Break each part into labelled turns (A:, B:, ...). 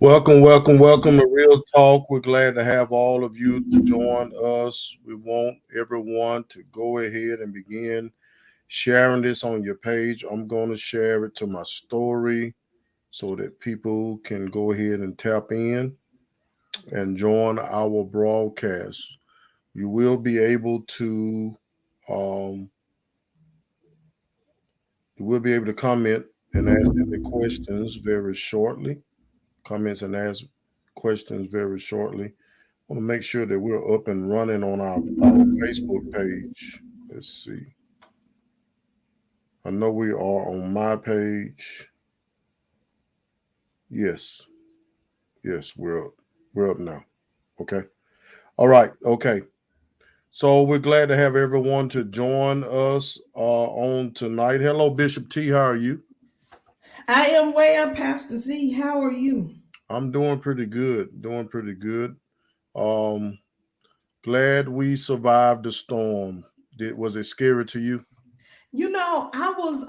A: Welcome to Real Talk. We're glad to have all of you to join us. We want everyone to go ahead and begin sharing this on your page. I'm going to share it to my story so that people can go ahead and tap in and join our broadcast. You will be able to um, comment and ask any questions very shortly. Comments and ask questions very shortly. Want to make sure that we're up and running on our Facebook page. Let's see. I know we are on my page. Yes. Yes, we're up. We're up now. Okay. All right. Okay. So we're glad to have everyone to join us on tonight. Hello, Bishop T. How are you?
B: I am well, Pastor Z. How are you?
A: I'm doing pretty good. Doing pretty good. Um, Glad we survived the storm. Was it scary to you?
B: I was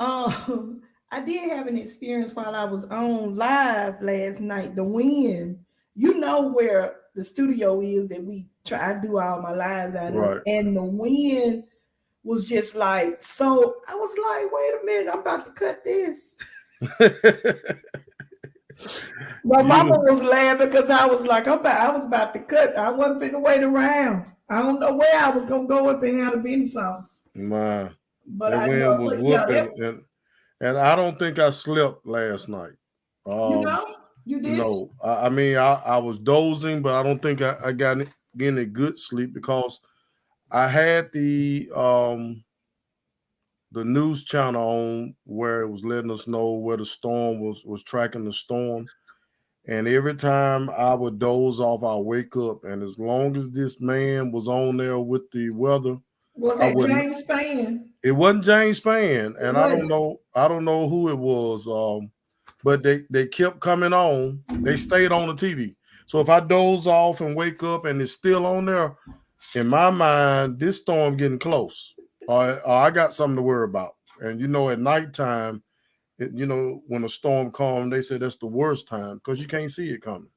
B: I did have an experience while I was on live last night. The wind, where the studio is that we try I do all my lives out of,
A: Right.
B: and the wind was just like so. I was like, wait a minute, I'm about to cut this. My mama
A: you
B: was laughing because I was like, I was about to cut. I wasn't finna wait around. I don't know where I was gonna go if it had been something.
A: My
B: But
A: that
B: I
A: wind
B: know,
A: was
B: but yeah,
A: whooping, and I don't think I slept last night.
B: you
A: Um,
B: know, you did.
A: no, I mean I was dozing, but I don't think I got getting a good sleep because I had the news channel on where it was letting us know where the storm was tracking the storm. And every time I would doze off, I wake up, and as long as this man was on there with the weather,
B: Was
A: I
B: that
A: wouldn't.
B: James Spann?
A: It wasn't James Spann,
B: It
A: and I don't
B: wasn't.
A: know. I don't know who it was. But they kept coming on. They stayed on the TV. So if I doze off and wake up and it's still on there, in my mind, this storm getting close. Or I got something to worry about. And at nighttime, when a storm comes, they say that's the worst time because you can't see it coming.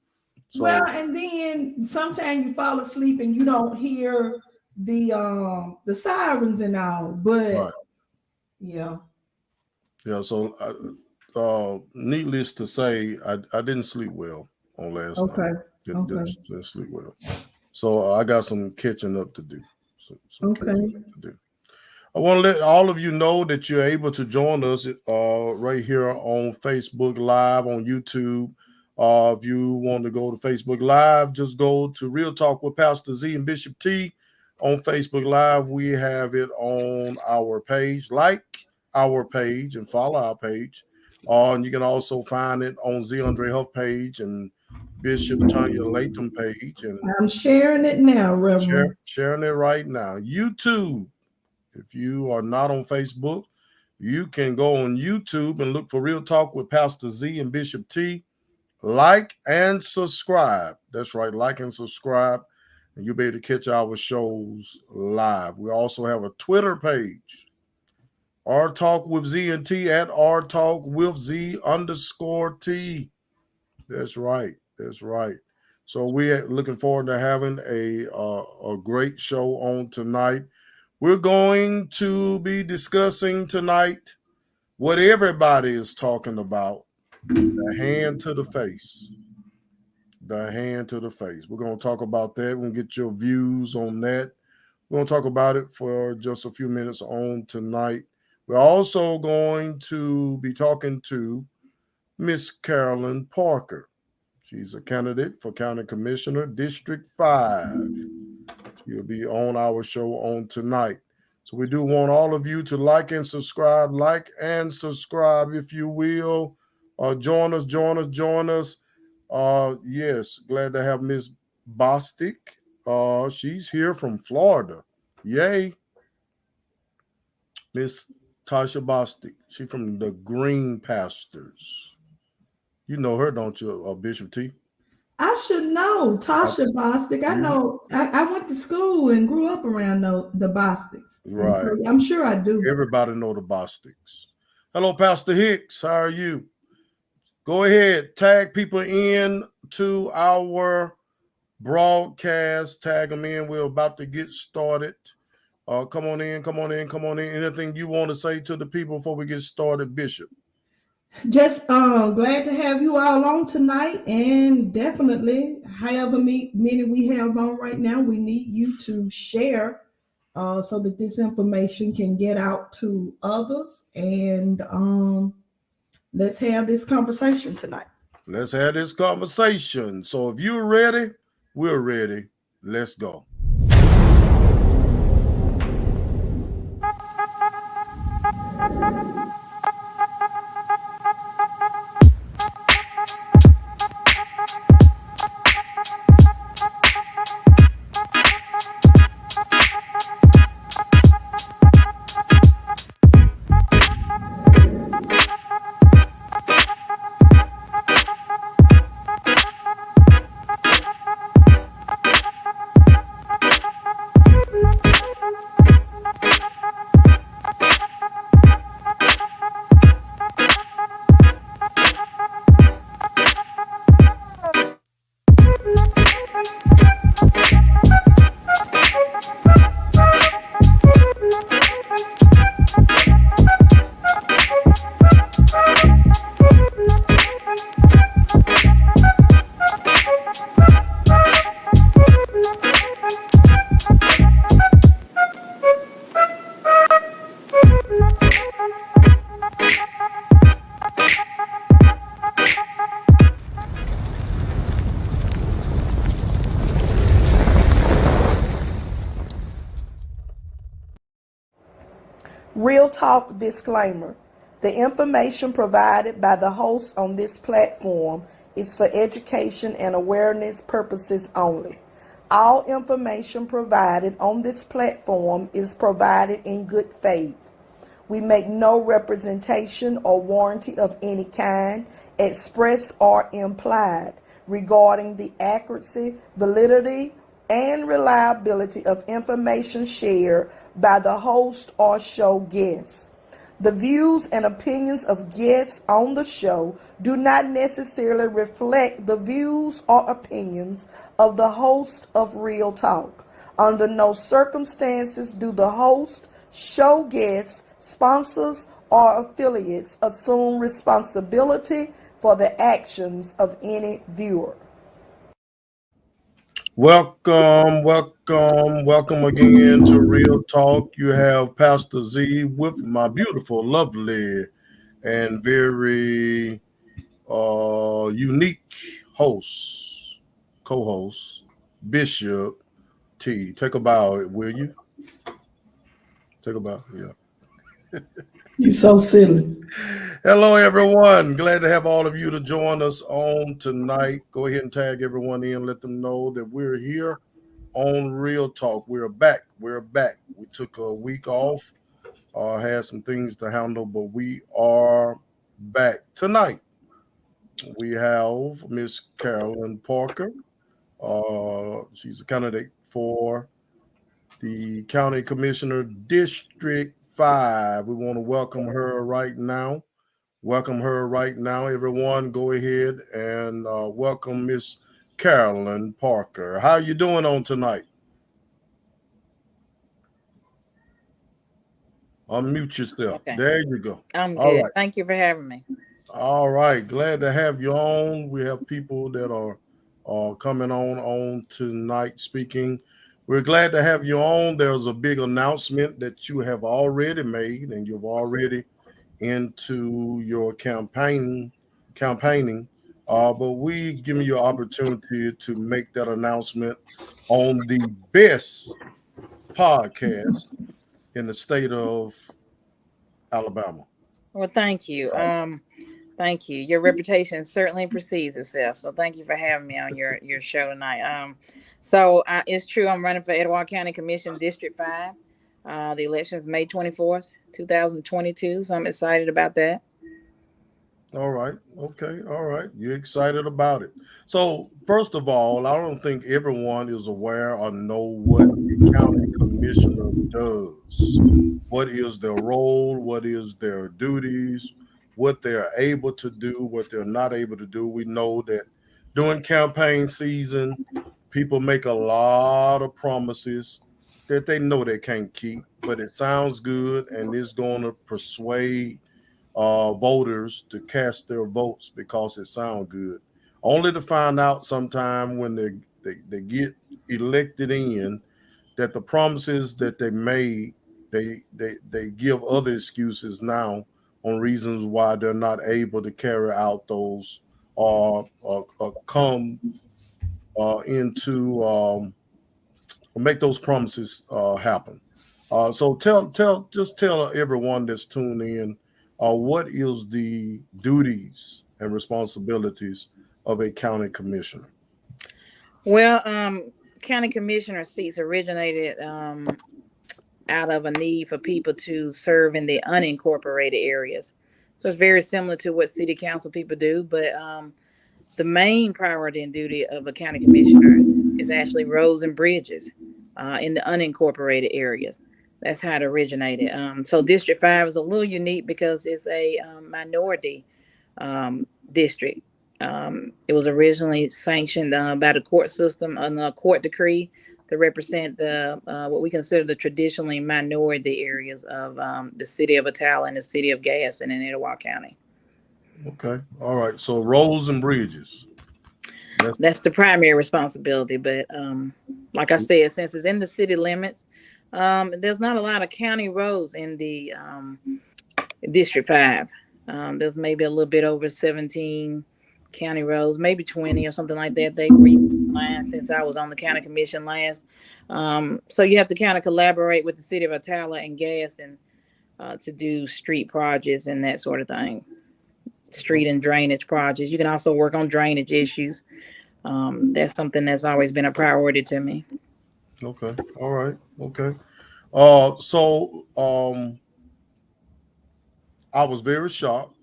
B: Well,
A: So
B: and then sometimes you fall asleep and you don't hear the sirens and all. But
A: right,
B: yeah,
A: yeah. So needless to say, I didn't sleep well on last night.
B: okay,
A: Didn't,
B: okay,
A: didn't, didn't sleep well. So I got some catching up to do. Some catching
B: okay.
A: up to do. I want to let all of you know that you're able to join us right here on Facebook Live, on YouTube. If you want to go to Facebook Live, just go to Real Talk with Pastor Z and Bishop T on Facebook Live. We have it on our page. Like our page and follow our page. And you can also find it on Z Andre Huff page and Bishop Tanya Latham page and
B: I'm sharing it now, Reverend.
A: sharing it right now. YouTube. If you are not on Facebook, you can go on YouTube and look for Real Talk with Pastor Z and Bishop T. Like and subscribe. That's right, like and subscribe, and you'll be able to catch our shows live. We also have a Twitter page, R Talk with Z and T at R Talk with Z underscore T. That's right. That's right. So we're looking forward to having a great show on tonight. We're going to be discussing tonight what everybody is talking about, the hand to the face. The hand to the face. We're going to talk about that. We'll get your views on that. We're going to talk about it for just a few minutes on tonight. We're also going to be talking to Miss Carolyn Parker. She's a candidate for County Commissioner, District 5. She'll be on our show on tonight. So we do want all of you to like and subscribe. Like and subscribe, if you will. Join us, join us, join us. Yes, glad to have Miss Bostic. She's here from Florida. Yay. Miss Tasha Bostic. She's from the Green Pastors. You know her, don't you, Bishop T?
B: I should know
A: Uh,
B: Tasha Bostic. I
A: you
B: know I went to school and grew up around the Bostics, and so
A: right.
B: I'm sure I do.
A: Everybody know the Bostics. Hello, Pastor Hicks. How are you? Go ahead, tag people in to our broadcast. Tag them in. We're about to get started. Come on in, come on in, come on in. Anything you want to say to the people before we get started, Bishop?
B: Just glad to have you all on tonight, and definitely, however many we have on right now, we need you to share so that this information can get out to others. And let's have this conversation tonight.
A: Let's have this conversation. So if you're ready, we're ready. Let's go.
B: Real talk disclaimer. The information provided by the host on this platform is for education and awareness purposes only. All information provided on this platform is provided in good faith. We make no representation or warranty of any kind, express or implied, regarding the accuracy, validity, and reliability of information shared by the host or show guests. The views and opinions of guests on the show do not necessarily reflect the views or opinions of the host of Real Talk. Under no circumstances do the host, show guests, sponsors, or affiliates assume responsibility for the actions of any viewer.
A: Welcome again to Real Talk. You have Pastor Z with my beautiful, lovely, and very unique host, co-host, Bishop T. Take a bow, will you? Take a bow, yeah.
B: You're so silly.
A: Hello, everyone. Glad to have all of you to join us on tonight. Go ahead and tag everyone in. Let them know that we're here on Real Talk. We're back. We're back. We took a week off. Had some things to handle, but we are back tonight. We have Miss Carolyn Parker. She's a candidate for the County Commissioner District 5. We want to welcome her right now. Welcome her right now, everyone. Go ahead and welcome Miss Carolyn Parker. How you doing on tonight? Unmute yourself.
C: Okay.
A: There you go.
C: I'm
A: All
C: good.
A: right.
C: Thank you for having me.
A: All right. Glad to have you on. We have people that are coming on tonight speaking. We're glad to have you on. There's a big announcement that you have already made, and you've already into your campaigning. But we give you an opportunity to make that announcement on the best podcast in the state of Alabama.
C: Well, thank you. Thank you. Your reputation certainly precedes itself. So thank you for having me on your show tonight. So it's true. I'm running for Etowah County Commission District 5. The election is May 24th, 2022. So I'm excited about that.
A: All right. Okay. All right. You're excited about it. So, first of all, I don't think everyone is aware or know what the county commissioner does. What is their role? What is their duties? What they're able to do? What they're not able to do? We know that During campaign season, people make a lot of promises that they know they can't keep, but it sounds good and it's going to persuade voters to cast their votes because it sounds good. Only to find out sometime when they get elected in that the promises that they made, they give other excuses now on reasons why they're not able to carry out those or come into make those promises happen. So tell everyone that's tuned in what is the duties and responsibilities of a county commissioner.
C: Well, county commissioner seats originated out of a need for people to serve in the unincorporated areas. So it's very similar to what city council people do, but the main priority and duty of a county commissioner is actually roads and bridges in the unincorporated areas. That's how it originated. So District 5 is a little unique because it's a minority district. It was originally sanctioned by the court system on a court decree to represent the what we consider the traditionally minority areas of the city of Attala and the city of Gaston in Etowah County.
A: Okay, all right. So roads and bridges.
C: That's the primary responsibility. But like I said, since it's in the city limits, there's not a lot of county roads in the District 5. There's maybe a little bit over 17 county roads, maybe 20 or something like that. They redesigned since I was on the county commission last. So you have to kind of collaborate with the city of Attala and Gaston to do street projects and that sort of thing. Street and drainage projects. You can also work on drainage issues. That's something that's always been a priority to me.
A: Okay. All right. Okay. So I was very shocked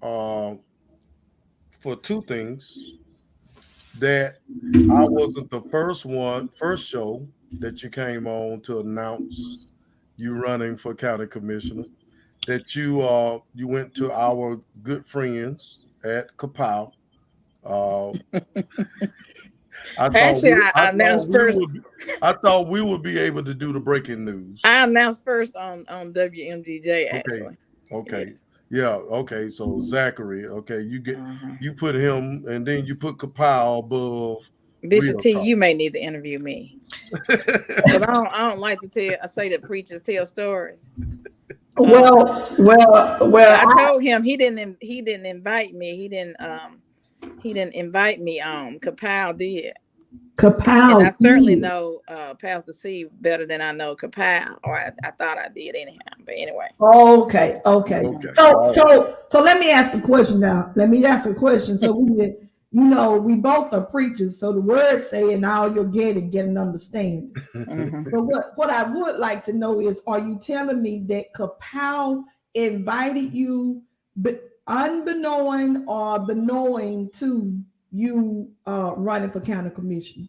A: uh, for two things that I wasn't the first show that you came on to announce you running for county commissioner. That you went to our good friends at Kapow. Uh,
C: Actually, I announced first.
A: I thought we would be able to do the breaking news.
C: I announced first on WMDJ.
A: Okay.
C: Actually,
A: Okay.
C: yes.
A: Yeah. Okay. So Zachary. Okay. You put him, and then you put Kapow above
C: Bishop
A: Real
C: T.
A: Talk.
C: You may need to interview me, but I don't like to tell. I say that preachers tell stories.
B: Well.
C: I told him he didn't invite me. He didn't invite me on. Kapow did.
B: Kapow.
C: And I certainly know Pastor C better than I know Kapow, or I thought I did anyhow. But anyway.
B: Okay.
A: Okay.
B: So let me ask a question now. Let me ask a question. So we both are preachers. So the word say, and all you'll get an understanding. But what I would like to know is, are you telling me that Kapow invited you, but unbeknown or beknowing to you running for county commissioner?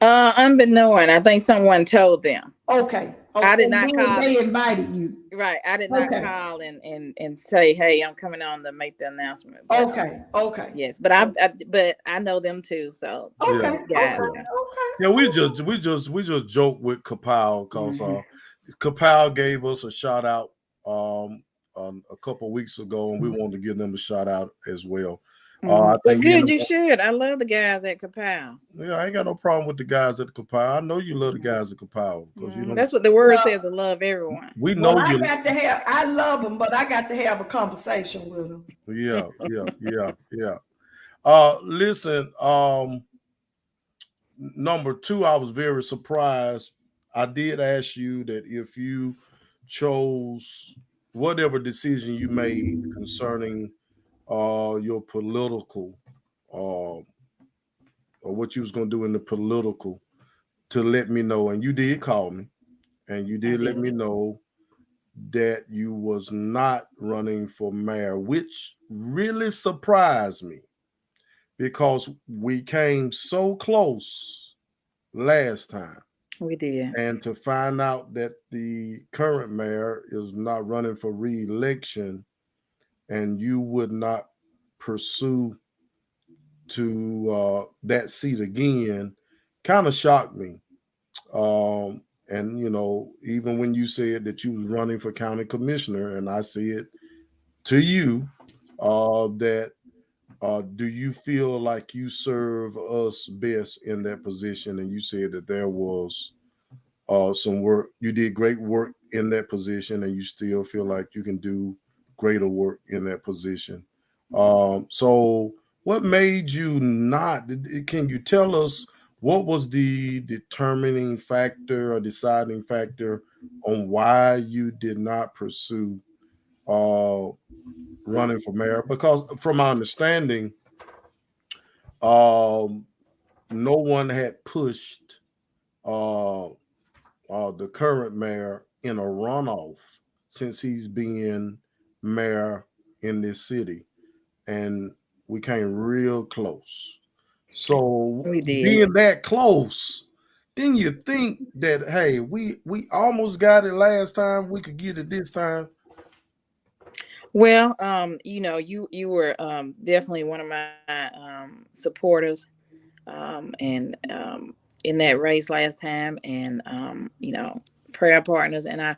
C: Unbeknown, I think someone told them.
B: Okay.
C: I did not call.
B: They invited you.
C: Right. I did not call and say, hey, I'm coming on to make the announcement.
B: But, okay.
C: Yes, but I know them too. So
B: okay.
A: Yeah, we just joke with Kapow because Kapow gave us a shout out a couple of weeks ago, and we wanted to give them a shout out as well.
C: I think good, you should. I love the guys at Kapow.
A: Yeah, I ain't got no problem with the guys at Kapow. I know you love the guys at Kapow because
C: that's what the word says, to love everyone.
A: We know you.
B: I love them, but I got to have a conversation with them.
A: Yeah. Listen, number two, I was very surprised. I did ask you that if you chose whatever decision you made concerning your political or what you was going to do in the political, to let me know. And you did call me, and you did let me know that you was not running for mayor, which really surprised me because we came so close last time.
C: We did.
A: And to find out that the current mayor is not running for re-election and you would not pursue to that seat again kind of shocked me. And even when you said that you was running for county commissioner, and I said to you that do you feel like you serve us best in that position? And you said that there was some work. You did great work in that position, and you still feel like you can do greater work in that position. So, what made you not? Can you tell us what was the determining factor or deciding factor on why you did not pursue uh, running for mayor? Because, from my understanding, um, no one had pushed uh, the current mayor in a runoff since he's been mayor in this city, and we came real close. So
C: We did.
A: being that close, then you think that hey, we almost got it last time, we could get it this time.
C: Well, you were definitely one of my supporters, and in that race last time, and prayer partners. And I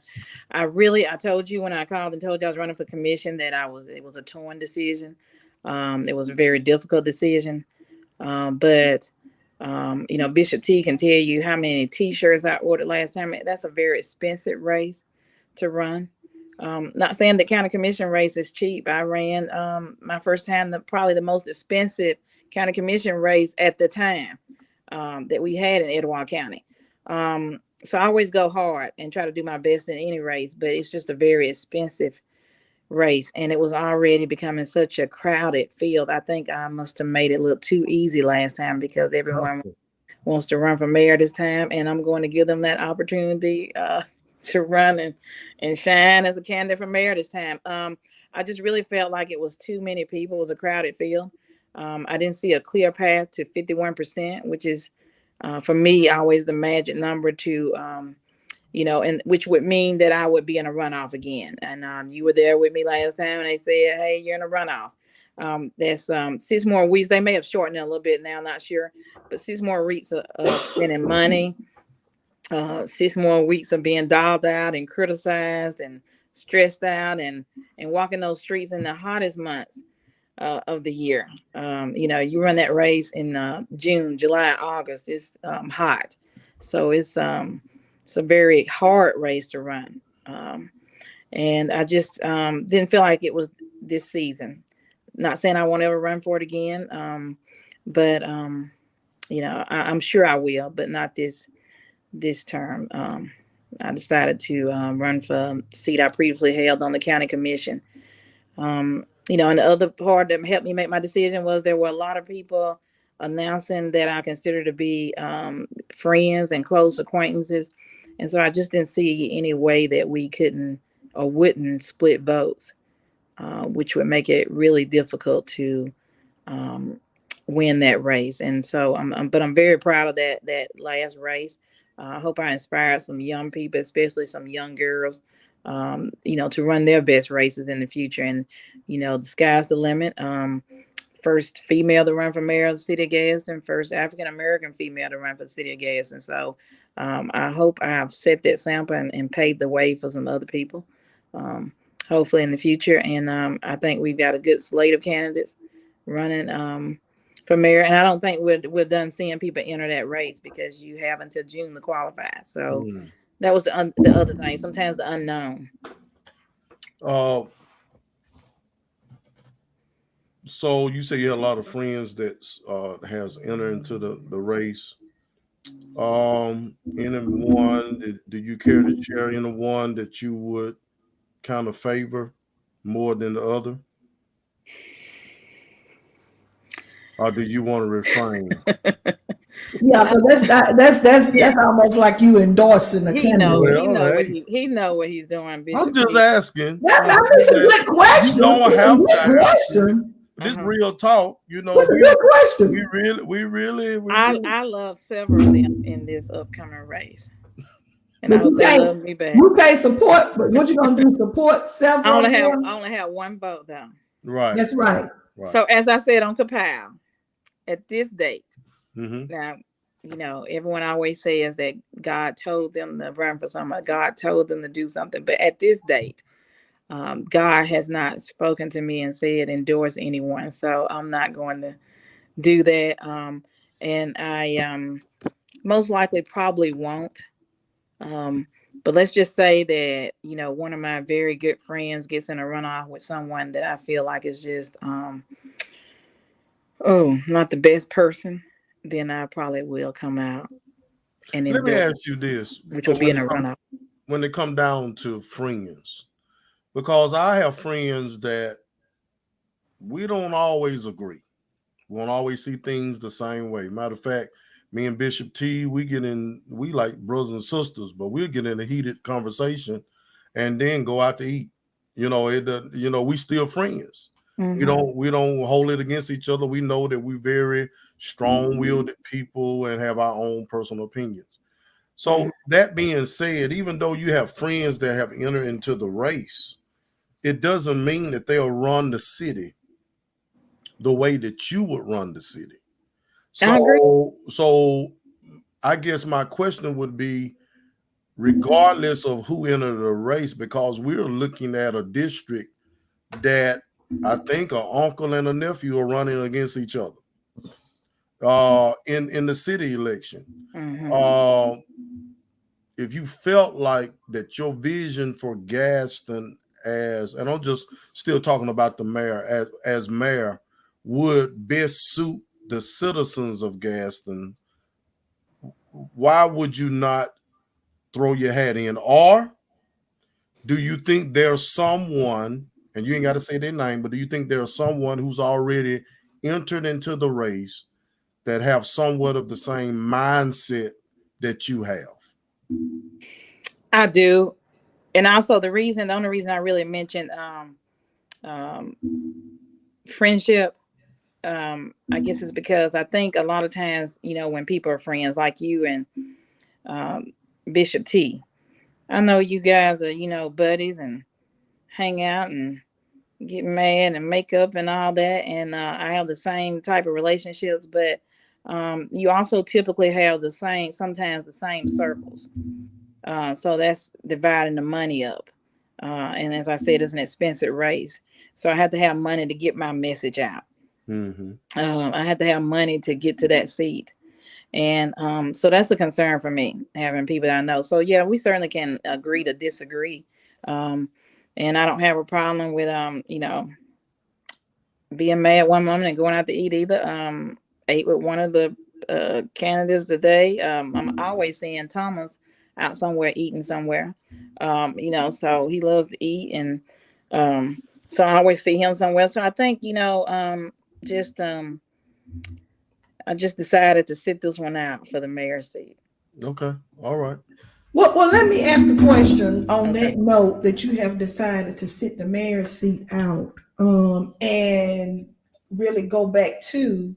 C: told you when I called and told you I was running for commission that it was a torn decision. It was a very difficult decision. But Bishop T can tell you how many T-shirts I ordered last time. That's a very expensive race to run. Not saying the county commission race is cheap. I ran my first time probably the most expensive county commission race at the time that we had in Etowah County. So I always go hard and try to do my best in any race, but it's just a very expensive race, and it was already becoming such a crowded field. I think I must have made it look too easy last time because everyone wants to run for mayor this time, and I'm going to give them that opportunity to run and shine as a candidate for mayor this time. I just really felt like it was too many people. It was a crowded field. I didn't see a clear path to 51%, which is for me always the magic number to and which would mean that I would be in a runoff again. And you were there with me last time, and they said, "Hey, you're in a runoff." That's 6 more weeks. They may have shortened it a little bit now, I'm not sure, but 6 more weeks of spending money, 6 more weeks of being dolled out and criticized and stressed out, and walking those streets in the hottest months of the year. You run that race in June, July, August. It's hot, so it's a very hard race to run. And I just didn't feel like it was this season. Not saying I won't ever run for it again, but I'm sure I will, but not this term. I decided to run for a seat I previously held on the county commission. And the other part that helped me make my decision was there were a lot of people announcing that I consider to be friends and close acquaintances. And so I just didn't see any way that we couldn't or wouldn't split votes, which would make it really difficult to win that race. And so I'm very proud of that last race. I hope I inspired some young people, especially some young girls, to run their best races in the future. And, the sky's the limit. First female to run for mayor of the city of Gadsden, first African-American female to run for the city of Gadsden. So I hope I've set that sample and paved the way for some other people, hopefully in the future. And I think we've got a good slate of candidates running for mayor. And I don't think we're done seeing people enter that race because you have until June to qualify. So that was the other thing. Sometimes the unknown.
A: So you say you have a lot of friends that has entered into the race. Anyone, do you care to share anyone that you would kind of favor more than the other? Or do you want to refrain?
B: Yeah, so that's almost like you endorsing the candidate.
C: He know what he's doing. Bishop.
A: I'm just asking.
B: That's a good question.
A: You don't have to
B: question.
A: This real talk,
B: That's a good question.
A: We really.
C: I love several of them in this upcoming race, and I hope they love me back.
B: You can't support, but what you gonna do? Support several?
C: I only have one vote though.
A: Right.
B: That's right.
C: So as I said on Kapow, at this date.
A: Mm-hmm.
C: Now, you know, everyone always says that God told them to run for something. God told them to do something. But at this date, God has not spoken to me and said endorse anyone. So I'm not going to do that. And I most likely probably won't. Um, but let's just say that, you know, one of my very good friends gets in a runoff with someone that I feel like is just, not the best person, then I probably will come out and
A: Let me
C: endorse,
A: ask you this:
C: which
A: for
C: will be in a runoff.
A: when it come down to friends, because I have friends that we don't always agree. We don't always see things the same way. Matter of fact, me and Bishop T, we like brothers and sisters, but we'll get in a heated conversation and then go out to eat. We still friends. We
C: Mm-hmm.
A: don't hold it against each other. We know that we're very strong-willed people and have our own personal opinions.
C: Mm-hmm.
A: So that being said, even though you have friends that have entered into the race, it doesn't mean that they'll run the city the way that you would run the city.
C: I agree.
A: So I guess my question would be, regardless of who entered the race, because we're looking at a district that I think an uncle and a nephew are running against each other in the city election.
C: Mm-hmm.
A: Uh, if you felt like that your vision for Gaston and I'm just still talking about the mayor as mayor would best suit the citizens of Gaston, why would you not throw your hat in? Or do you think there's someone, and you ain't got to say their name, but do you think there's someone who's already entered into the race that have somewhat of the same mindset that you have?
C: I do. And also the only reason I really mentioned um, friendship, I guess is because I think a lot of times, you know, when people are friends like you and um, Bishop T, I know you guys are, you know, buddies and hang out and get mad and make up and all that. And I have the same type of relationships, but you also typically have sometimes the same circles. So that's dividing the money up. And as I said, it's an expensive race. So I have to have money to get my message out.
A: Mm-hmm.
C: I have to have money to get to that seat. And so that's a concern for me, having people that I know. So yeah, we certainly can agree to disagree. Um, and I don't have a problem with being mad one moment and going out to eat either. Ate with one of the candidates today. I'm always seeing Thomas out somewhere eating somewhere. So he loves to eat, and so I always see him somewhere. So I think just I just decided to sit this one out for the mayor's seat.
A: Okay. All right.
B: Well, let me ask a question on
C: Okay.
B: that note that you have decided to sit the mayor's seat out, and really go back to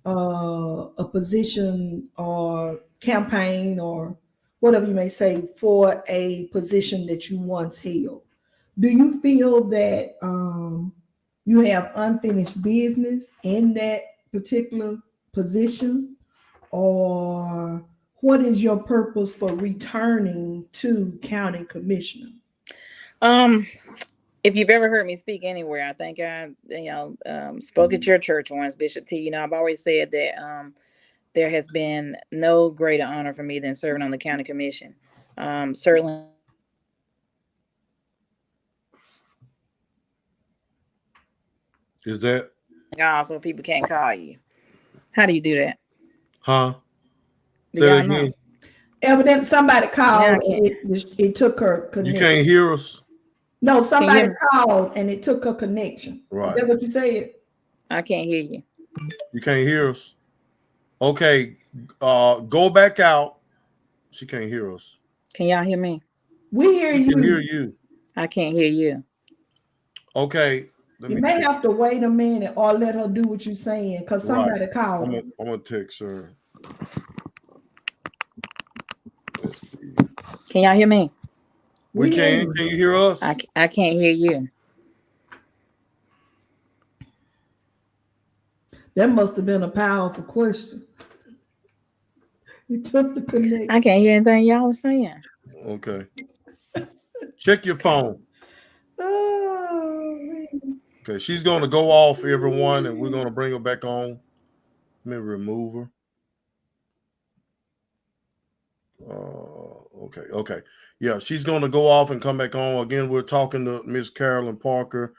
B: a position or campaign or whatever you may say for a position that you once held. Do you feel that you have unfinished business in that particular position, or what is your purpose for returning to county commissioner?
C: Um, if you've ever heard me speak anywhere, I think I, spoke at your church once, Bishop T. You know, I've always said that there has been no greater honor for me than serving on the county commission. Certainly,
A: Is that
C: also people can't call you. How do you do that?
A: huh?
C: Do
A: Say that
C: y'all know?
A: again.
B: Evidently, somebody
C: Now I
B: called
C: can't.
B: and it took her
A: You
B: connection.
A: can't hear us?
B: No,
C: Can you hear
B: somebody
C: me?
B: called and it took her connection. Is
A: Right.
B: that what you said?
C: I can't hear you.
A: You can't hear us? Okay. Go back out. She can't hear us.
C: Can y'all hear me?
B: We hear
A: We can hear
B: you.
A: you.
C: I can't hear you.
A: Okay. Let
B: You
A: me
B: may
A: text.
B: have to wait a minute or let her do what you're saying because
A: Right.
B: somebody called her.
A: I'm gonna text her. Let's see.
C: Can y'all hear me?
A: We
B: We hear
A: can.
B: you.
A: Can you hear us?
C: I can't hear you.
B: That must have been a powerful question. You took the connect.
C: I can't hear anything y'all are saying.
A: Okay. Check your phone.
B: Oh man.
A: Okay, she's going to go off, everyone, and we're going to bring her back on. Let me remove her. Okay. Yeah, she's going to go off and come back on. Again, we're talking to Miss Carolyn Parker.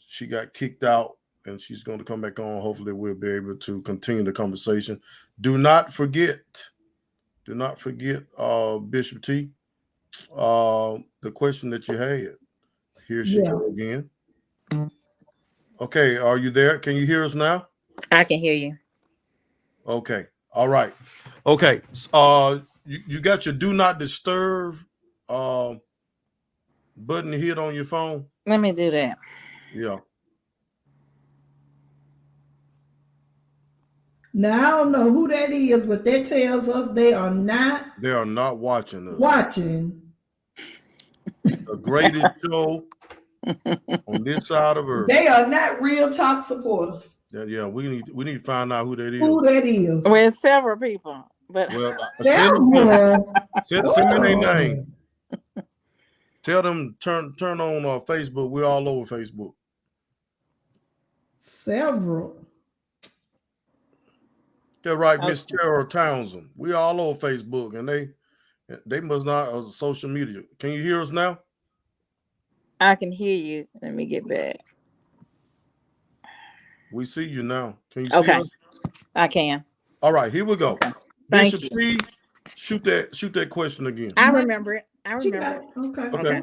A: She got kicked out, and she's going to come back on. Hopefully, we'll be able to continue the conversation. Do not forget, Bishop T, the question that you had. Here she
B: Yeah.
A: go again. Okay, are you there? Can you hear us now?
C: I can hear you.
A: Okay. All right. Okay. You got your do not disturb button hit on your phone?
C: Let me do that.
A: Yeah.
B: Now I don't know who that is, but that tells us they are not
A: They are not watching us.
B: watching.
A: The greatest show on this side of Earth.
B: They are not real talk supporters.
A: Yeah, we need to find out who that is.
B: Who that is?
C: Well, several people, but
A: Well,
B: Several.
A: send me their name. Tell them turn on Facebook. We're all over Facebook.
B: Several.
A: They're right, Miss Cheryl Townsend. We're all over Facebook, and they must not social media. Can you hear us now?
C: I can hear you. Let me get back.
A: We see you now. Can you see
C: Okay,
A: us?
C: I can.
A: All right, here we go.
C: Okay. Thank
A: Bishop
C: you.
A: P, shoot that question again.
C: I remember it. I
B: She
C: remember
B: got
C: it.
B: okay.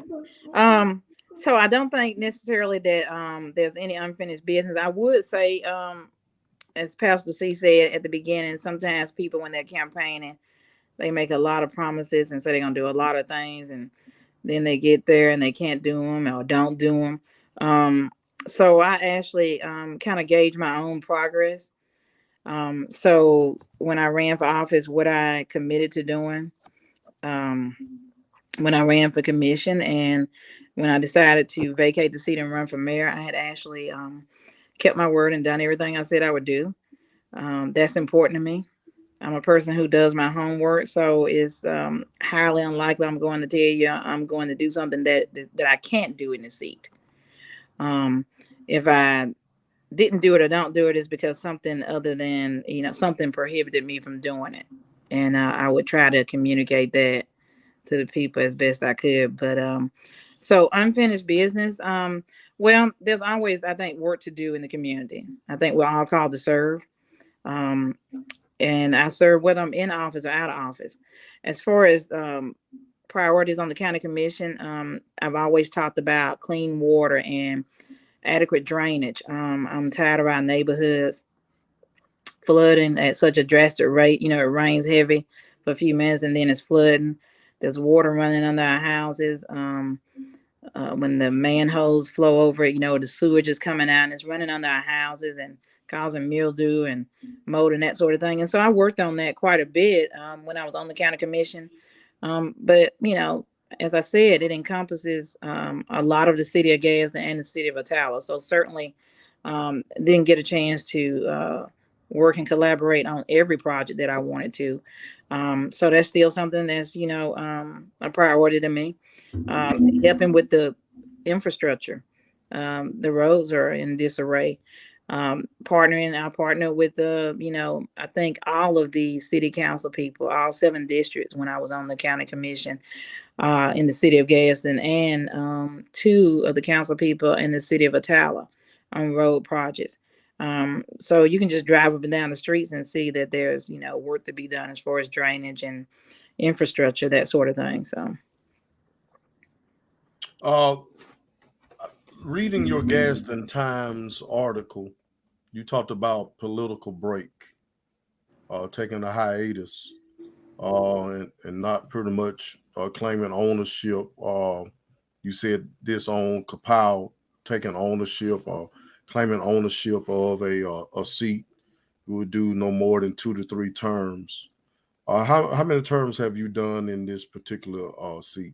C: Okay. So I don't think necessarily that there's any unfinished business. I would say, as Pastor C said at the beginning, sometimes people when they're campaigning, they make a lot of promises and say they're gonna do a lot of things, and then they get there and they can't do them or don't do them. So I actually kind of gauge my own progress. So when I ran for office, what I committed to doing, um, when I ran for commission, and when I decided to vacate the seat and run for mayor, I had actually kept my word and done everything I said I would do. That's important to me. I'm a person who does my homework, so it's highly unlikely I'm going to tell you I'm going to do something that I can't do in the seat. If I didn't do it or don't do it, is because something other than something prohibited me from doing it, and I would try to communicate that to the people as best I could. But so unfinished business. Well, there's always, I think, work to do in the community. I think we're all called to serve. Um, and I serve whether I'm in office or out of office. As far as priorities on the county commission, I've always talked about clean water and adequate drainage. I'm tired of our neighborhoods flooding at such a drastic rate. It rains heavy for a few minutes and then it's flooding. There's water running under our houses. When the manholes flow over it, the sewage is coming out and it's running under our houses and causing mildew and mold and that sort of thing. And so I worked on that quite a bit when I was on the county commission. But as I said, it encompasses a lot of the city of Gadsden and the city of Attala. So certainly didn't get a chance to work and collaborate on every project that I wanted to. So that's still something that's, a priority to me. Helping with the infrastructure. The roads are in disarray. I partner with I think all of the city council people, all 7 districts when I was on the county commission in the city of Gadsden, and 2 of the council people in the city of Attala on road projects. So you can just drive up and down the streets and see that there's, work to be done as far as drainage and infrastructure, that sort of thing. So.
A: Reading your Gadsden Times article, you talked about political break, taking a hiatus, and not pretty much claiming ownership. You said this on Kapow, taking ownership or claiming ownership of a seat. You would do no more than 2 to 3 terms. How many terms have you done in this particular seat?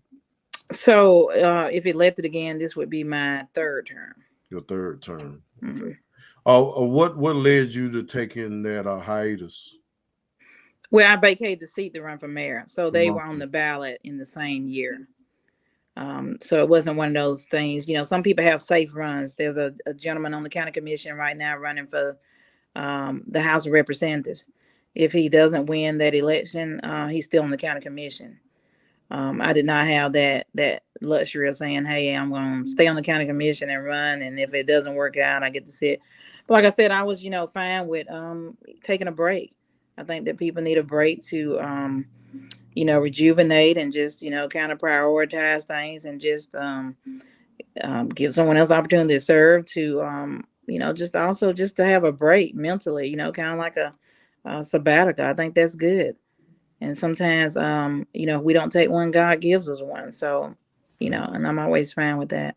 C: So if elected again, this would be my 3rd term.
A: Your 3rd term. Okay.
C: Mm-hmm.
A: What led you to taking that hiatus?
C: Well, I vacated the seat to run for mayor, so they were on
A: Okay.
C: the ballot in the same year. So it wasn't one of those things. Some people have safe runs. There's a gentleman on the county commission right now running for the House of Representatives. If he doesn't win that election, he's still on the county commission. I did not have that luxury of saying, "Hey, I'm going to stay on the county commission and run, and if it doesn't work out, I get to sit." But like I said, I was fine with taking a break. I think that people need a break to rejuvenate and just kind of prioritize things and just give someone else opportunity to serve to just also just to have a break mentally, kind of like a sabbatical. I think that's good. And sometimes we don't take one, God gives us one. So and I'm always fine with that.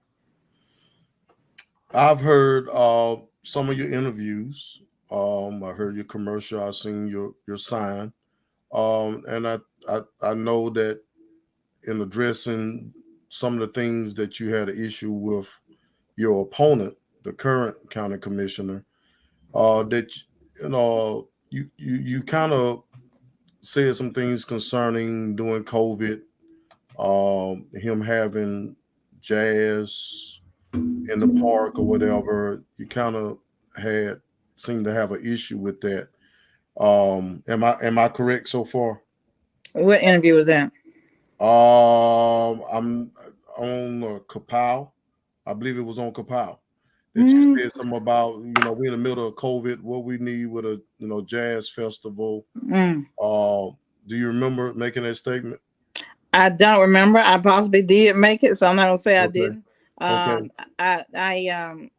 A: I've heard some of your interviews. I heard your commercial. I've seen your sign. And I know that in addressing some of the things that you had an issue with your opponent, the current county commissioner, that you kind of said some things concerning during COVID, him having jazz in the park or whatever. You kind of had seemed to have an issue with that. Am I correct so far?
C: What interview was that?
A: I'm on Kapow. I believe it was on Kapow that you
C: Mm,
A: said something about we in the middle of COVID. What we need with a jazz festival.
C: mm.
A: Uh, do you remember making that statement?
C: I don't remember. I possibly did make it, so I'm not gonna say I
A: Okay.
C: didn't.
A: Okay.
C: I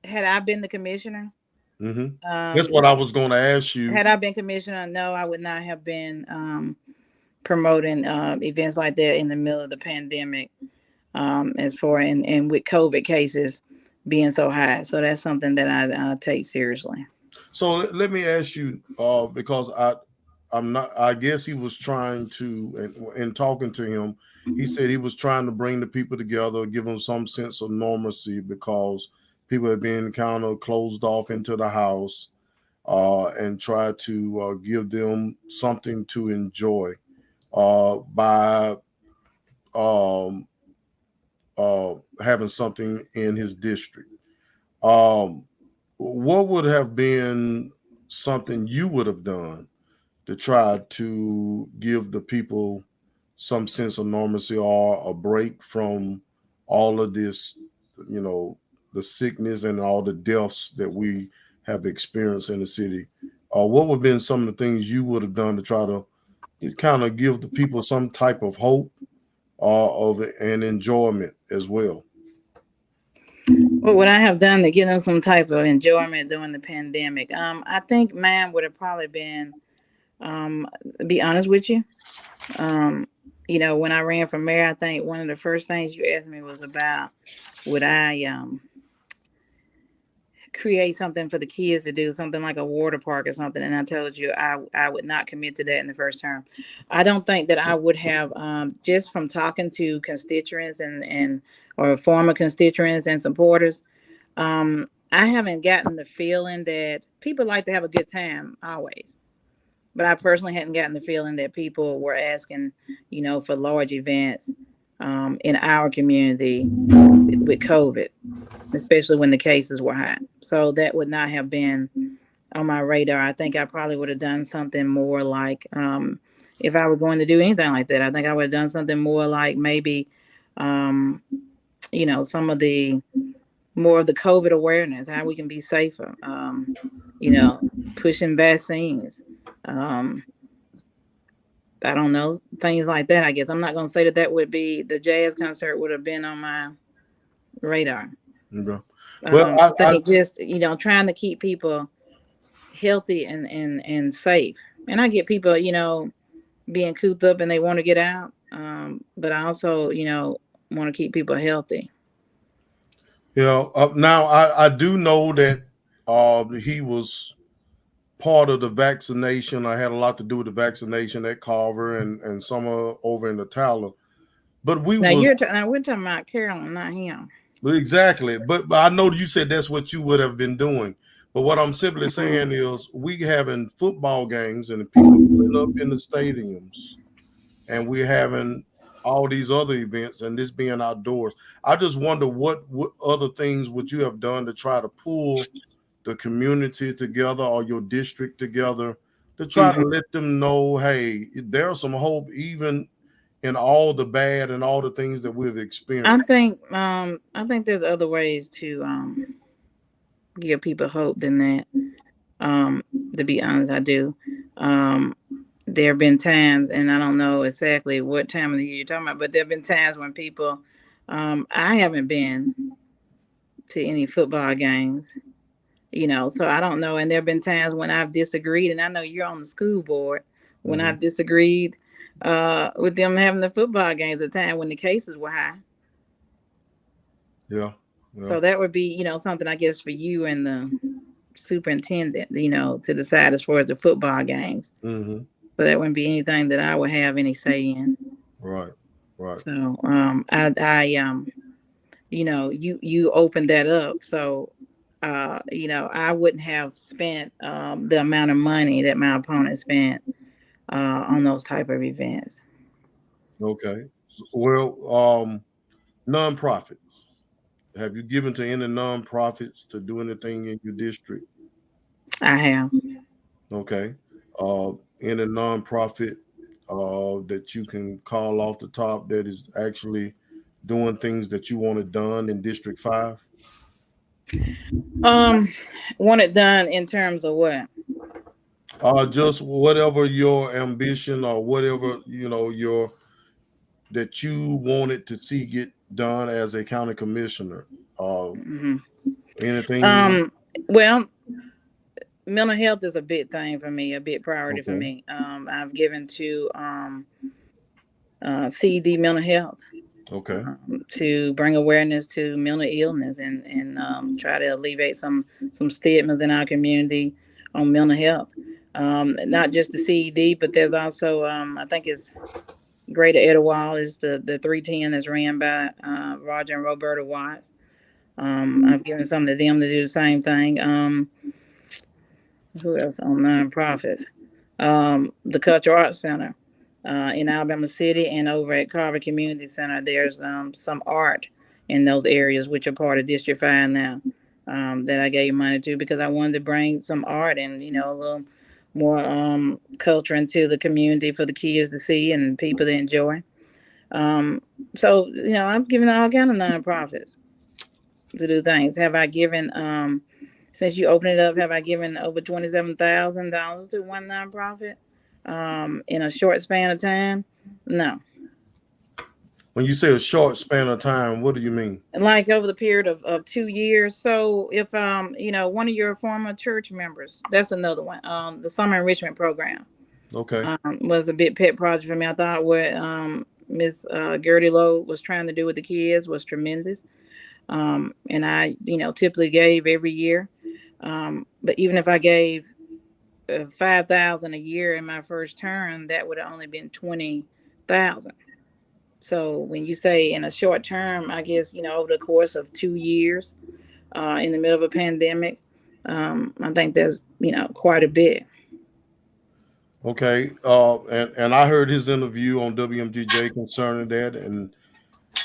C: had I been the commissioner.
A: Mm-hmm. That's
C: Um,
A: what I was going to ask you.
C: had I been commissioner, no, I would not have been promoting events like that in the middle of the pandemic. As for and with COVID cases being so high, so that's something that I take seriously.
A: So let me ask you, because I'm not. I guess he was trying to, in talking to him, he said he was trying to bring the people together, give them some sense of normalcy because people have been kind of closed off into the house, and try to give them something to enjoy by um, having something in his district. Um, what would have been something you would have done to try to give the people some sense of normalcy or a break from all of this, you know, the sickness and all the deaths that we have experienced in the city? What would have been some of the things you would have done to try to kind of give the people some type of hope of it and enjoyment as well?
C: What would I have done to give them some type of enjoyment during the pandemic? I think mine would have probably been, be honest with you. Um, when I ran for mayor, I think one of the first things you asked me was about would I create something for the kids to do, something like a water park or something. And I told you I would not commit to that in the first term. I don't think that I would have, just from talking to constituents and or former constituents and supporters. I haven't gotten the feeling that people like to have a good time always, but I personally hadn't gotten the feeling that people were asking, for large events in our community with COVID, especially when the cases were high. So that would not have been on my radar. I think I probably would have done something more like, if I were going to do anything like that, I think I would have done something more like maybe, um, some of the more of the COVID awareness, how we can be safer, you know, pushing vaccines. Um, I don't know, things like that. I guess I'm not going to say that that would be the jazz concert would have been on my radar.
A: Okay. Well,
C: I think just trying to keep people healthy and safe. And I get people being cooped up and they want to get out, but I also want to keep people healthy.
A: now I do know that he was part of the vaccination. I had a lot to do with the vaccination at Carver and some over in the Tyler. But we
C: Now
A: was
C: we're talking about Carolyn, not him.
A: Exactly. But I know you said that's what you would have been doing. But what I'm simply saying is we having football games and people pulling up in the stadiums and we're having all these other events and this being outdoors. I just wonder what other things would you have done to try to pull the community together or your district together to try to
C: Mhm.
A: let them know, hey, there's some hope even in all the bad and all the things that we've experienced.
C: I think there's other ways to give people hope than that. Um, to be honest, I do. Um, there have been times, and I don't know exactly what time of the year you're talking about, but there have been times when people, I haven't been to any football games, so I don't know. And there have been times when I've disagreed, and I know you're on the school board, when
A: Mm-hmm.
C: I've disagreed with them having the football games at the time when the cases were high.
A: Yeah. Yeah.
C: So that would be, something I guess for you and the superintendent, to decide as far as the football games.
A: Mm-hmm.
C: So that wouldn't be anything that I would have any say in.
A: Right. Right.
C: So you opened that up. So I wouldn't have spent the amount of money that my opponent spent on those type of events.
A: Okay. Well, nonprofits. Have you given to any nonprofits to do anything in your district?
C: I have.
A: Okay. Uh, any nonprofit that you can call off the top that is actually doing things that you wanted done in District 5?
C: Um, want it done in terms of what?
A: Just whatever your ambition or whatever, your that you wanted to see get done as a county commissioner. Uh,
C: Hmm.
A: anything?
C: Um, well, mental health is a big thing for me, a big priority for
A: Okay.
C: me. I've given to CD mental health
A: Okay.
C: to bring awareness to mental illness and try to alleviate some stigmas in our community on mental health. Not just the CED, but there's also I think it's Greater Etowah is the 310 that's ran by Roger and Roberta Watts. I've given some to them to do the same thing. Who else on nonprofits? The Cultural Arts Center in Alabama City and over at Carver Community Center. There's some art in those areas, which are part of District 5 now, that I gave money to because I wanted to bring some art and, a little more culture into the community for the kids to see and people to enjoy. Um, so, I've given all kind of nonprofits to do things. Have I given since you opened it up, have I given over $27,000 to one nonprofit in a short span of time? No.
A: When you say a short span of time, what do you mean?
C: Like over the period of 2 years. So if one of your former church members, that's another one. The summer enrichment program
A: Okay.
C: was a big pet project for me. I thought what Miss Gertie Lowe was trying to do with the kids was tremendous. And I, typically gave every year. But even if I gave 5,000 a year in my first term, that would have only been 20,000. So when you say in a short term, I guess over the course of 2 years, in the middle of a pandemic, I think that's quite a bit.
A: Okay. And I heard his interview on WMGJ concerning that, and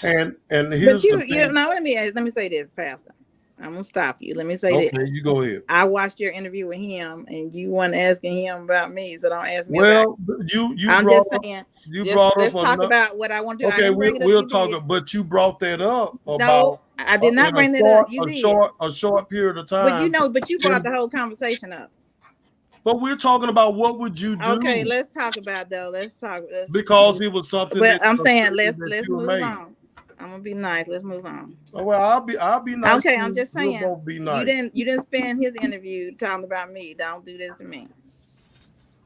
C: But
A: here's the
C: you
A: thing.
C: now let me say this, Pastor. I'm gonna stop you. Let me say this.
A: Okay, you go ahead.
C: I watched your interview with him, and you weren't asking him about me, so don't ask me about.
A: Well, you
C: I'm
A: brought
C: just
A: up
C: saying.
A: you
C: Just
A: brought up
C: let's talk
A: another.
C: about what I want to do. I
A: Okay,
C: didn't bring
A: we'll
C: it up.
A: we'll
C: You
A: talk.
C: did.
A: But you brought that up
C: No,
A: about
C: I did not
A: in a
C: bring that up.
A: short
C: You did.
A: a short period of
C: But
A: time.
C: but you brought
A: Then,
C: the whole conversation up.
A: but we're talking about what would you
C: Okay,
A: do
C: let's talk about though. Let's talk. Let's.
A: because it was something
C: But
A: that
C: I'm
A: a
C: saying
A: statement that
C: let's
A: you
C: move
A: made.
C: on. I'm gonna be nice. Let's move on.
A: Oh, well, I'll be nice
C: Okay, I'm
A: too.
C: just
A: We'll
C: saying
A: both be
C: you
A: nice.
C: didn't spend his interview talking about me. Don't do this to me.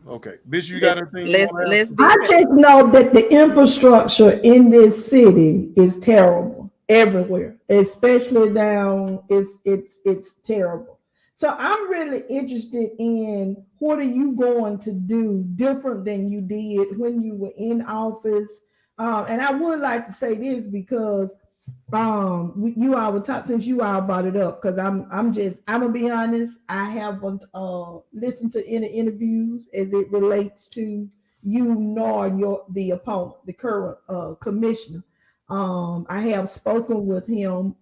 A: Okay, Bishop, you got
C: Let's
A: anything you
C: let's
A: want to
C: let's
A: answer?
C: be
B: I
C: fair.
B: just know that the infrastructure in this city is terrible everywhere, especially down. It's terrible. So I'm really interested in what are you going to do different than you did when you were in office. And I would like to say this because you all were talk since you all brought it up, because I'm gonna be honest, I haven't listened to any interviews as it relates to you nor your the opponent, the current commissioner. I have spoken with him,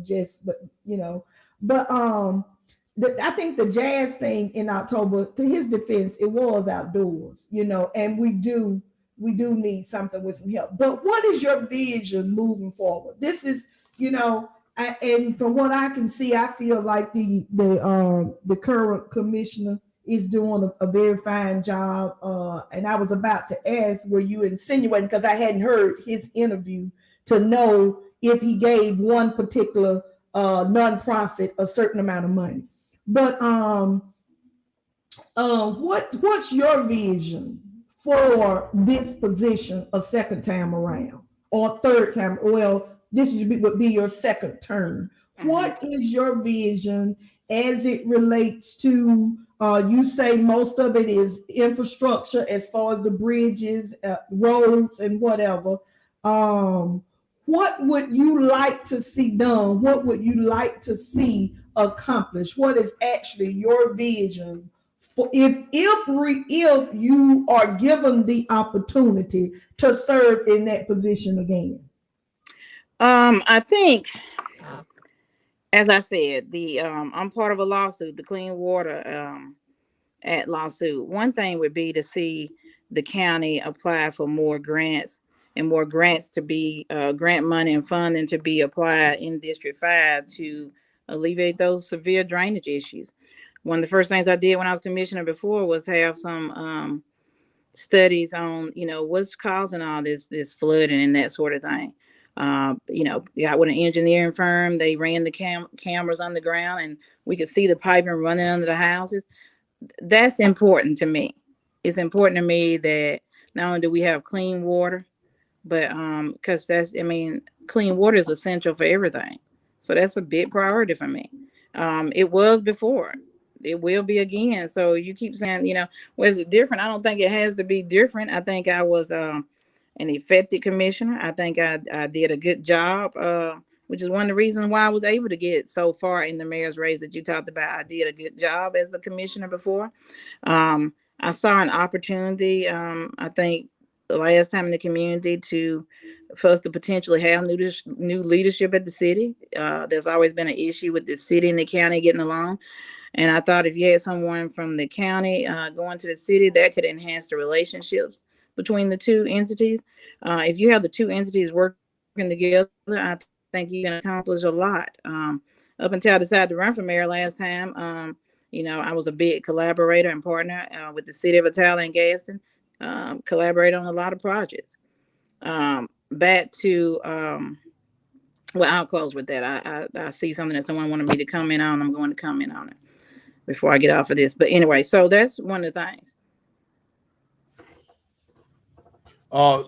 B: just but you know but I think the jazz thing in October, to his defense, it was outdoors, and we do need something with some help. But what is your vision moving forward? This is, and from what I can see, I feel like the current commissioner is doing a very fine job. And I was about to ask, were you insinuating, because I hadn't heard his interview, to know if he gave one particular nonprofit a certain amount of money. But what's your vision for this position a second time around, or third time? Well, would be your second term.
C: Mhm.
B: What is your vision as it relates to? You say most of it is infrastructure, as far as the bridges, roads, and whatever. Um, what would you like to see done? What would you like to see accomplished? What is actually your vision for, if you are given the opportunity to serve in that position again?
C: I think, as I said, the I'm part of a lawsuit, the Clean Water at lawsuit. One thing would be to see the county apply for more grants, and more grants to be grant money and funding to be applied in District 5 to alleviate those severe drainage issues. One of the first things I did when I was commissioner before was have some studies on, what's causing all this flooding and that sort of thing. Got with an engineering firm. They ran the cameras underground, and we could see the piping running under the houses. That's important to me. It's important to me that not only do we have clean water, but because clean water is essential for everything. So that's a big priority for me. It was before. It will be again. So you keep saying, was it different? I don't think it has to be different. I think I was an effective commissioner. I think I did a good job, which is one of the reasons why I was able to get so far in the mayor's race that you talked about. I did a good job as a commissioner before. I saw an opportunity. I think the last time in the community to for us to potentially have new leadership at the city. There's always been an issue with the city and the county getting along. And I thought if you had someone from the county going to the city, that could enhance the relationships between the two entities. If you have the two entities working together, I think you can accomplish a lot. Up until I decided to run for mayor last time, I was a big collaborator and partner with the city of Itala and Gaston, collaborate on a lot of projects. Back to well, I'll close with that. I see something that someone wanted me to comment on. I'm going to comment on it before I get off of this. But anyway, so that's one of the things.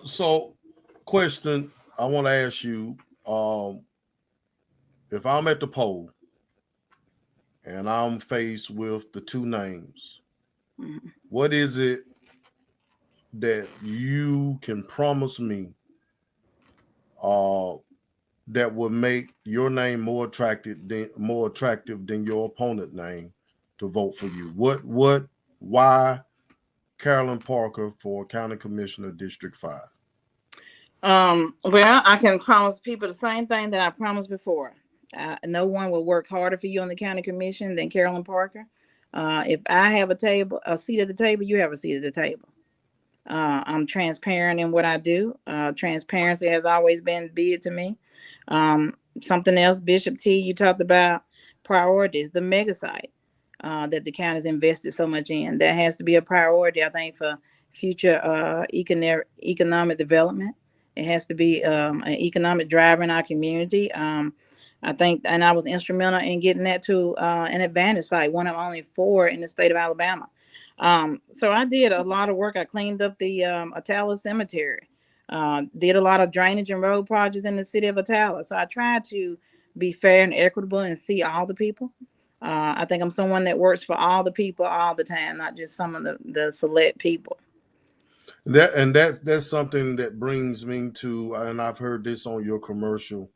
A: So question I want to ask you, um, if I'm at the poll and I'm faced with the two names,
C: Mhm.
A: what is it that you can promise me uh, that would make your name more attractive than your opponent name to vote for you? Why Carolyn Parker for County Commissioner District 5?
C: Well, I can promise people the same thing that I promised before. No one will work harder for you on the county commission than Carolyn Parker. If I have a seat at the table, you have a seat at the table. I'm transparent in what I do. Transparency has always been big to me. Something else, Bishop T, you talked about priorities, the mega site that the county's invested so much in. That has to be a priority, I think, for future economic development. It has to be an economic driver in our community. I think, and I was instrumental in getting that to an advantage site, one of only four in the state of Alabama. So I did a lot of work. I cleaned up the Atala Cemetery. Did a lot of drainage and road projects in the city of Atala. So I tried to be fair and equitable and see all the people. I think I'm someone that works for all the people all the time, not just some of the select people.
A: That's something that brings me to, and I've heard this on your commercial,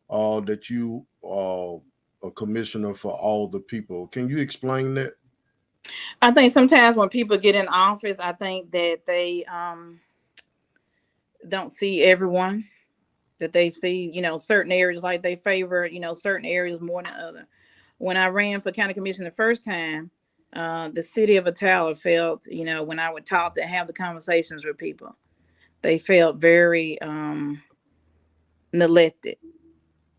A: that you are a commissioner for all the people. Can you explain that?
C: I think sometimes when people get in office, I think that they don't see everyone, that they see, certain areas, like they favor, certain areas more than other. When I ran for county commission the first time, the city of Attala felt, when I would talk and have the conversations with people, they felt very neglected,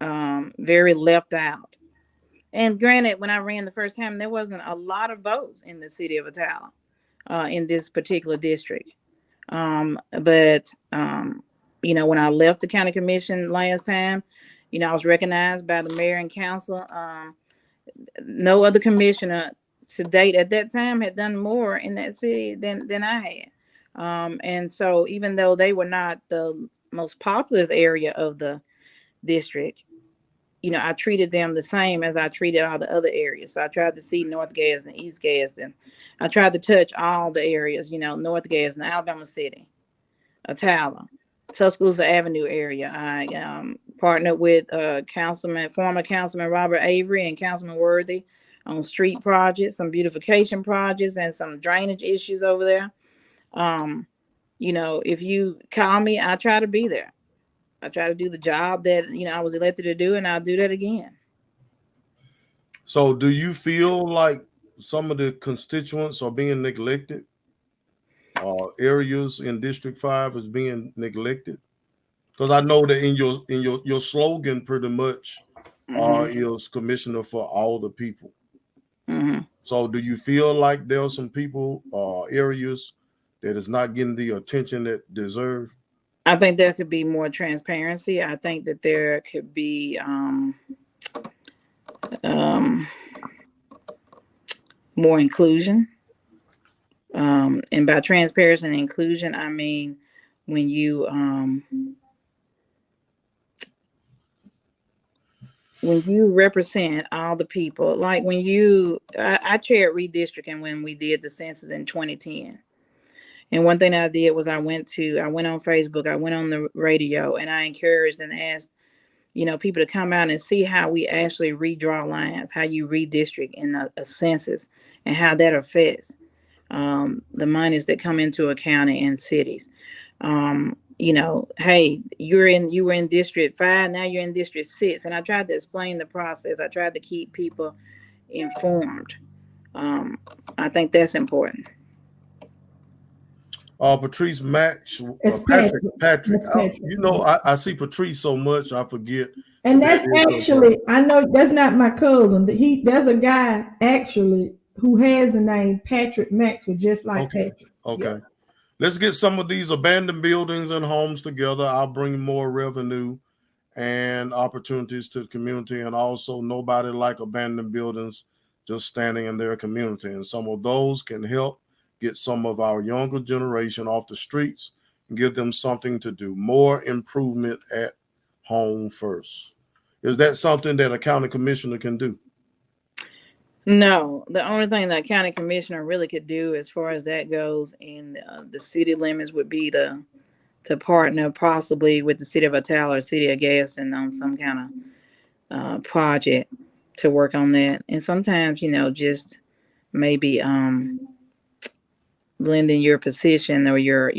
C: very left out. And granted, when I ran the first time, there wasn't a lot of votes in the city of Attala, in this particular district. But when I left the county commission last time, I was recognized by the mayor and council. No other commissioner to date at that time had done more in that city than I had. And so even though they were not the most populous area of the district, I treated them the same as I treated all the other areas. So I tried to see North Gadsden, East Gadsden. I tried to touch all the areas, North Gadsden, Alabama City, Attala, Tuscaloosa Avenue area. I partnered with former Councilman Robert Avery and Councilman Worthy on street projects, some beautification projects, and some drainage issues over there. Um, if you call me, I try to be there. I try to do the job that I was elected to do, and I'll do that again.
A: So, do you feel like some of the constituents are being neglected? Areas in District 5 is being neglected? Because I know that in your slogan, pretty much,
C: Hmm.
A: is commissioner for all the people.
C: Hmm.
A: So, do you feel like there are some people, areas that is not getting the attention that deserve?
C: I think there could be more transparency. I think that there could be um, more inclusion. And by transparency and inclusion, I mean when you represent all the people, like I chaired redistricting when we did the census in 2010. And one thing I did was I went on Facebook, I went on the radio, and I encouraged and asked, people to come out and see how we actually redraw lines, how you redistrict in a census, and how that affects the monies that come into a county and cities. Hey, you were in District 5, now you're in District 6. And I tried to explain the process. I tried to keep people informed. Um, I think that's important.
A: Patrice Max,
B: It's
A: Patrick,
B: Patrick.
A: Patrick.
B: That's Patrick. Yeah.
A: I see Patrice so much, I forget
B: And
A: that that
B: that's
A: is your brother.
B: actually, I know that's not my cousin. There's a guy actually who has the name Patrick Maxwell, just like
A: Okay,
B: Patrick. Yeah.
A: okay. Let's get some of these abandoned buildings and homes together. I'll bring more revenue and opportunities to the community, and also nobody like abandoned buildings just standing in their community. And some of those can help get some of our younger generation off the streets and give them something to do. More improvement at home first. Is that something that a county commissioner can do?
C: No, the only thing that county commissioner really could do as far as that goes in the city limits would be to partner possibly with the city of Attala or city of Gaston on some kind of project to work on that. And sometimes, just maybe lending your position or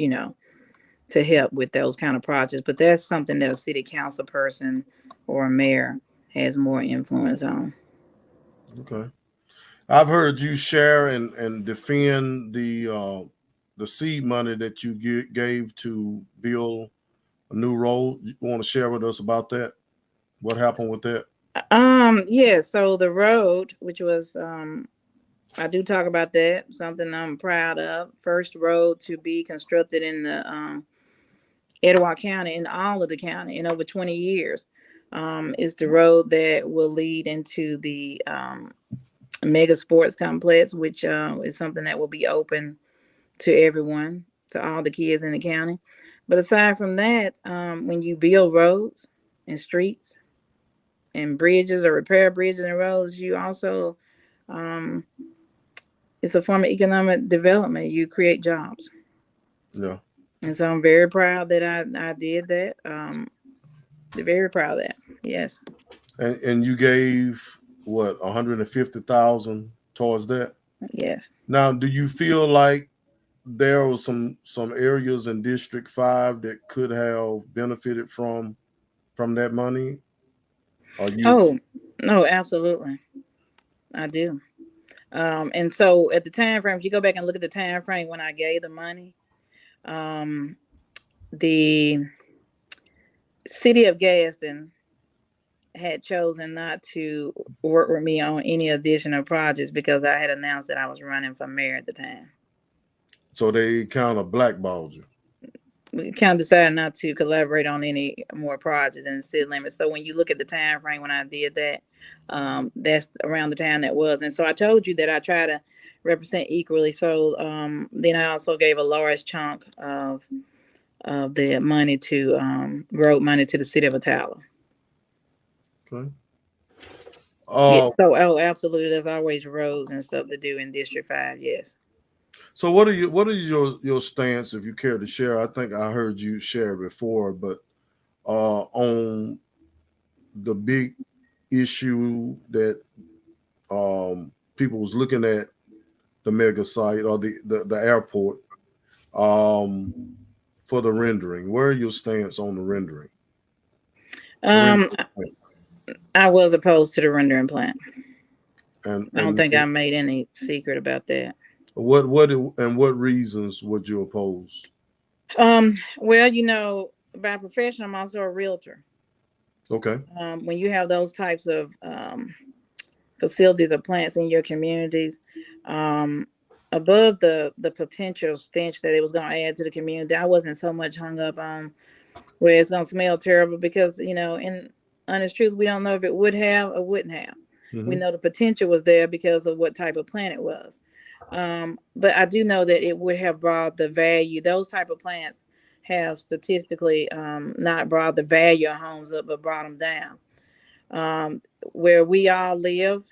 C: to help with those kind of projects. But that's something that a city council person or a mayor has more influence on.
A: Okay. I've heard you share and defend the seed money that you gave to build a new road. You want to share with us about that? What happened with that?
C: Yeah, so the road, which was I do talk about that, something I'm proud of. First road to be constructed in the Etowah County, in all of the county, in over 20 years. Is the road that will lead into the mega sports complex, which is something that will be open to everyone, to all the kids in the county. But aside from that, when you build roads and streets and bridges or repair bridges and roads, you also um, it's a form of economic development. You create jobs.
A: Yeah.
C: And so I'm very proud that I did that. Very proud of that. Yes.
A: And you gave what 150,000 towards that.
C: Yes.
A: Now, do you feel like there were some areas in District 5 that could have benefited from that money? Are you
C: Oh, no, absolutely. I do. And so at the time frame, if you go back and look at the time frame when I gave the money, um, the city of Gadsden had chosen not to work with me on any additional projects because I had announced that I was running for mayor at the time.
A: so they kind of blackballed you?
C: We kind of decided not to collaborate on any more projects in the city limits. So when you look at the time frame when I did that, that's around the time that was. And so I told you that I try to represent equally. So then I also gave a large chunk of the money to road money to the city of Atala.
A: Okay.
C: Yeah.
A: Uh,
C: So absolutely, there's always roads and stuff to do in District 5. Yes.
A: so what is your stance, if you care to share? I think I heard you share before, but on the big issue that people was looking at the mega site or the airport um, for the rendering. Where are your stance on the rendering? The rendering
C: Um, I was opposed to the rendering plant. I don't
A: and
C: think I made any secret about that.
A: what reasons would you oppose?
C: Well, by profession, I'm also a realtor.
A: Okay.
C: When you have those types of facilities or plants in your communities, um, above the potential stench that it was going to add to the community, I wasn't so much hung up on where it's going to smell terrible because, in honest truth, we don't know if it would have or wouldn't have. We
A: Mm-hmm.
C: know the potential was there because of what type of plant it was. But I do know that it would have brought the value. Those type of plants have statistically not brought the value of homes up, but brought them down. Where we all live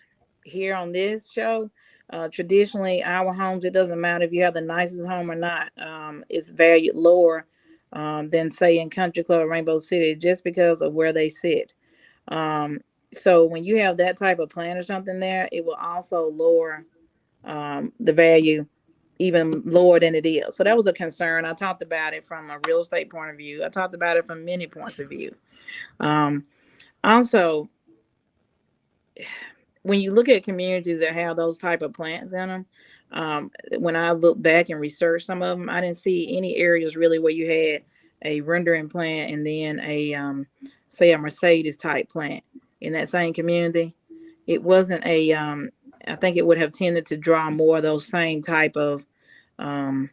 C: here on this show, traditionally, our homes, it doesn't matter if you have the nicest home or not, it's valued lower than, say, in Country Club Rainbow City just because of where they sit. Um, so when you have that type of plant or something there, it will also lower the value even lower than it is. So that was a concern. I talked about it from a real estate point of view. I talked about it from many points of view. Um, Also, when you look at communities that have those type of plants in them, when I look back and research some of them, I didn't see any areas really where you had a rendering plant and then say a Mercedes type plant in that same community. It wasn't I think it would have tended to draw more of those same type of um,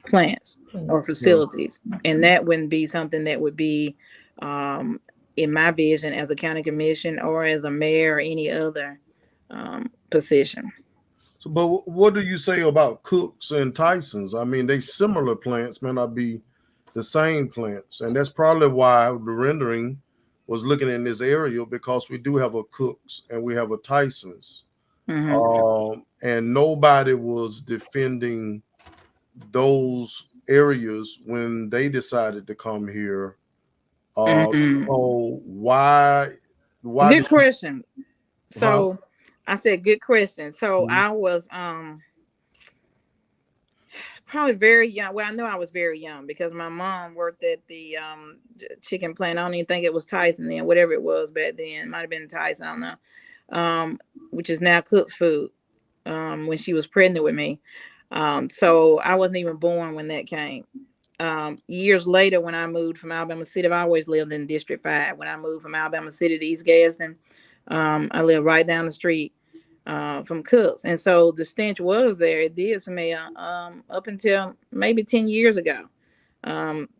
C: plants or
A: Yeah.
C: facilities, and that wouldn't be something that would be um, in my vision as a county commission or as a mayor or any other position.
A: So, but what do you say about Cooks and Tysons? I mean, they similar plants, may not be the same plants, and that's probably why the rendering was looking in this area because we do have a Cooks and we have a Tysons,
C: Mm-hmm.
A: and nobody was defending those areas when they decided to come here.
C: Mm-hmm.
A: So why
C: Good
A: did you?
C: question.
A: Huh?
C: So I said good question. So
A: Mhm.
C: I was probably very young. Well, I know I was very young because my mom worked at the chicken plant. I don't even think it was Tyson then, whatever it was back then. It might have been Tyson, I don't know. Which is now Cook's Food. When she was pregnant with me. So I wasn't even born when that came. Years later, when I moved from Alabama City, I've always lived in District 5. When I moved from Alabama City to East Gadsden, I lived right down the street from Cooks. And so the stench was there. It did smell up until maybe 10 years ago.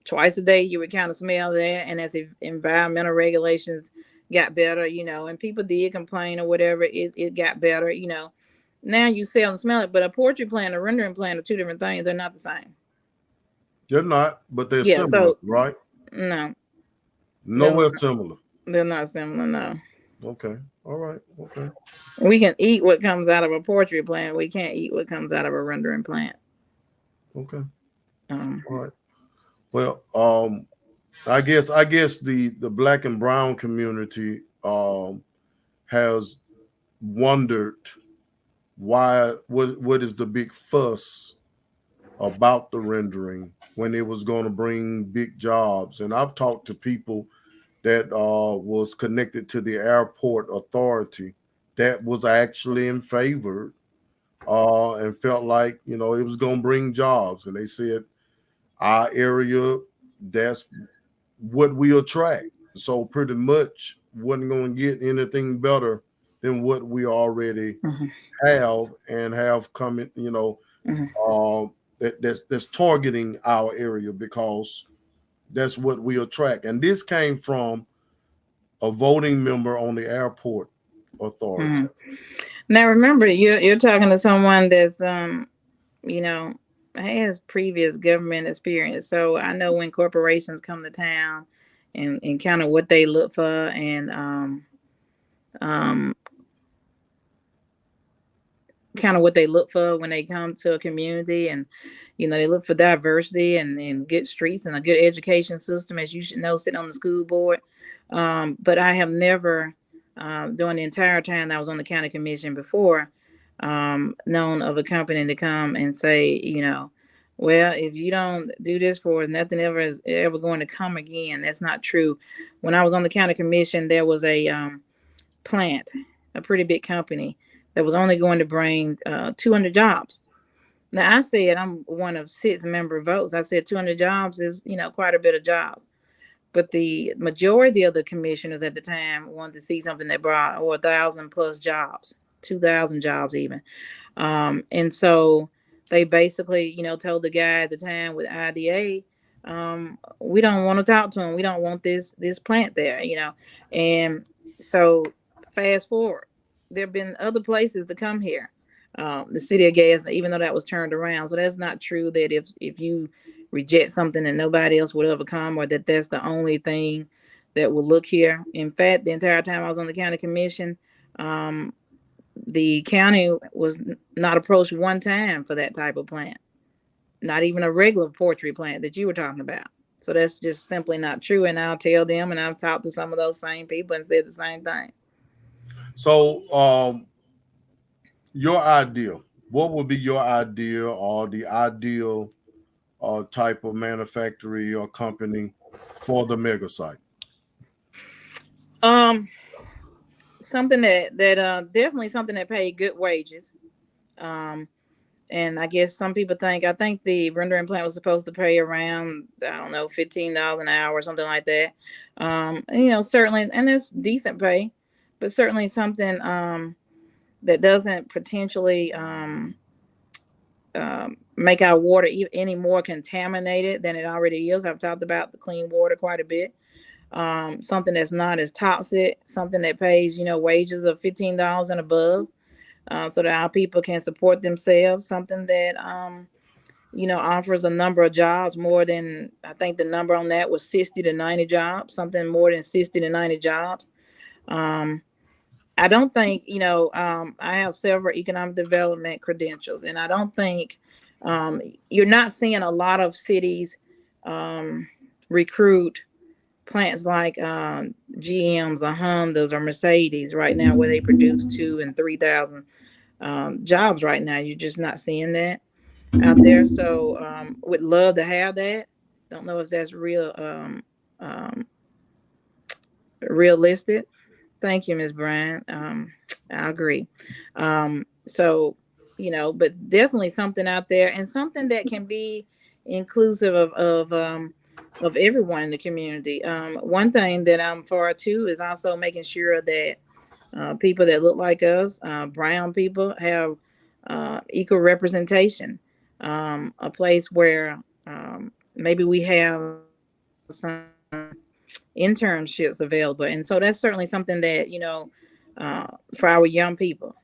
C: Twice a day, you would kind of smell that. And as environmental regulations got better, and people did complain or whatever, it got better. Now you seldom smell it, but a poultry plant, a rendering plant are two different things. They're not the same.
A: They're not, but they're
C: Yeah,
A: similar,
C: so
A: right?
C: no, they're
A: Nowhere
C: not,
A: similar.
C: they're not similar. No,
A: Okay. All right. Okay.
C: we can eat what comes out of a poultry plant. We can't eat what comes out of a rendering plant.
A: Okay.
C: Um,
A: All right. Well, I guess the black and brown community has wondered why what is the big fuss about the rendering when it was going to bring big jobs. And I've talked to people that was connected to the airport authority that was actually in favor and felt like it was going to bring jobs. And they said our area, that's what we attract. So pretty much wasn't going to get anything better than what we already
C: Mhm,
A: have and have coming.
C: mhm,
A: That's targeting our area because that's what we attract. And this came from a voting member on the airport authority.
C: mhm. Now remember, you're talking to someone that's you know, has previous government experience. So I know when corporations come to town and kind of what they look for and um kind of what they look for when they come to a community, and they look for diversity and good streets and a good education system, as you should know, sitting on the school board. But I have never, during the entire time that I was on the county commission before, known of a company to come and say, well, if you don't do this for us, nothing ever is ever going to come again. That's not true. When I was on the county commission, there was a plant, a pretty big company that was only going to bring 200 jobs. Now I said I'm one of 6 member votes. I said 200 jobs is quite a bit of jobs, but the majority of the commissioners at the time wanted to see something that brought or 1,000+ jobs, 2,000 jobs even. And so they basically, told the guy at the time with IDA, we don't want to talk to him. We don't want this plant there. And so fast forward, there have been other places to come here. The city of gas, even though that was turned around. So that's not true that if you reject something that nobody else would ever come, or that that's the only thing that will look here. In fact, the entire time I was on the county commission, um, the county was not approached one time for that type of plant, not even a regular poultry plant that you were talking about. So that's just simply not true. And I'll tell them, and I've talked to some of those same people and said the same thing.
A: So, your idea, what would be your idea or the ideal type of manufacturer or company for the mega site?
C: Um, Something that definitely something that paid good wages. Um, and I guess some people I think the rendering plant was supposed to pay around, I don't know, $15 an hour or something like that. Certainly, and there's decent pay, but certainly something that doesn't potentially make our water any more contaminated than it already is. I've talked about the clean water quite a bit. Something that's not as toxic, something that pays wages of $15 and above, so that our people can support themselves. Something that offers a number of jobs, more than, I think the number on that was 60 to 90 jobs, something more than 60 to 90 jobs. Um, I don't think, I have several economic development credentials, and I don't think you're not seeing a lot of cities um, recruit plants like GMs or Hondas or Mercedes right now, where they produce 2 and 3,000 jobs right now. You're just not seeing that out there. So would love to have that. Don't know if that's um, realistic. Thank you, Ms. Bryant. I agree. So, but definitely something out there, and something that can be inclusive of everyone in the community. One thing that I'm for too is also making sure that people that look like us, brown people, have equal representation. A place where maybe we have some internships available, and so that's certainly something that for our young people.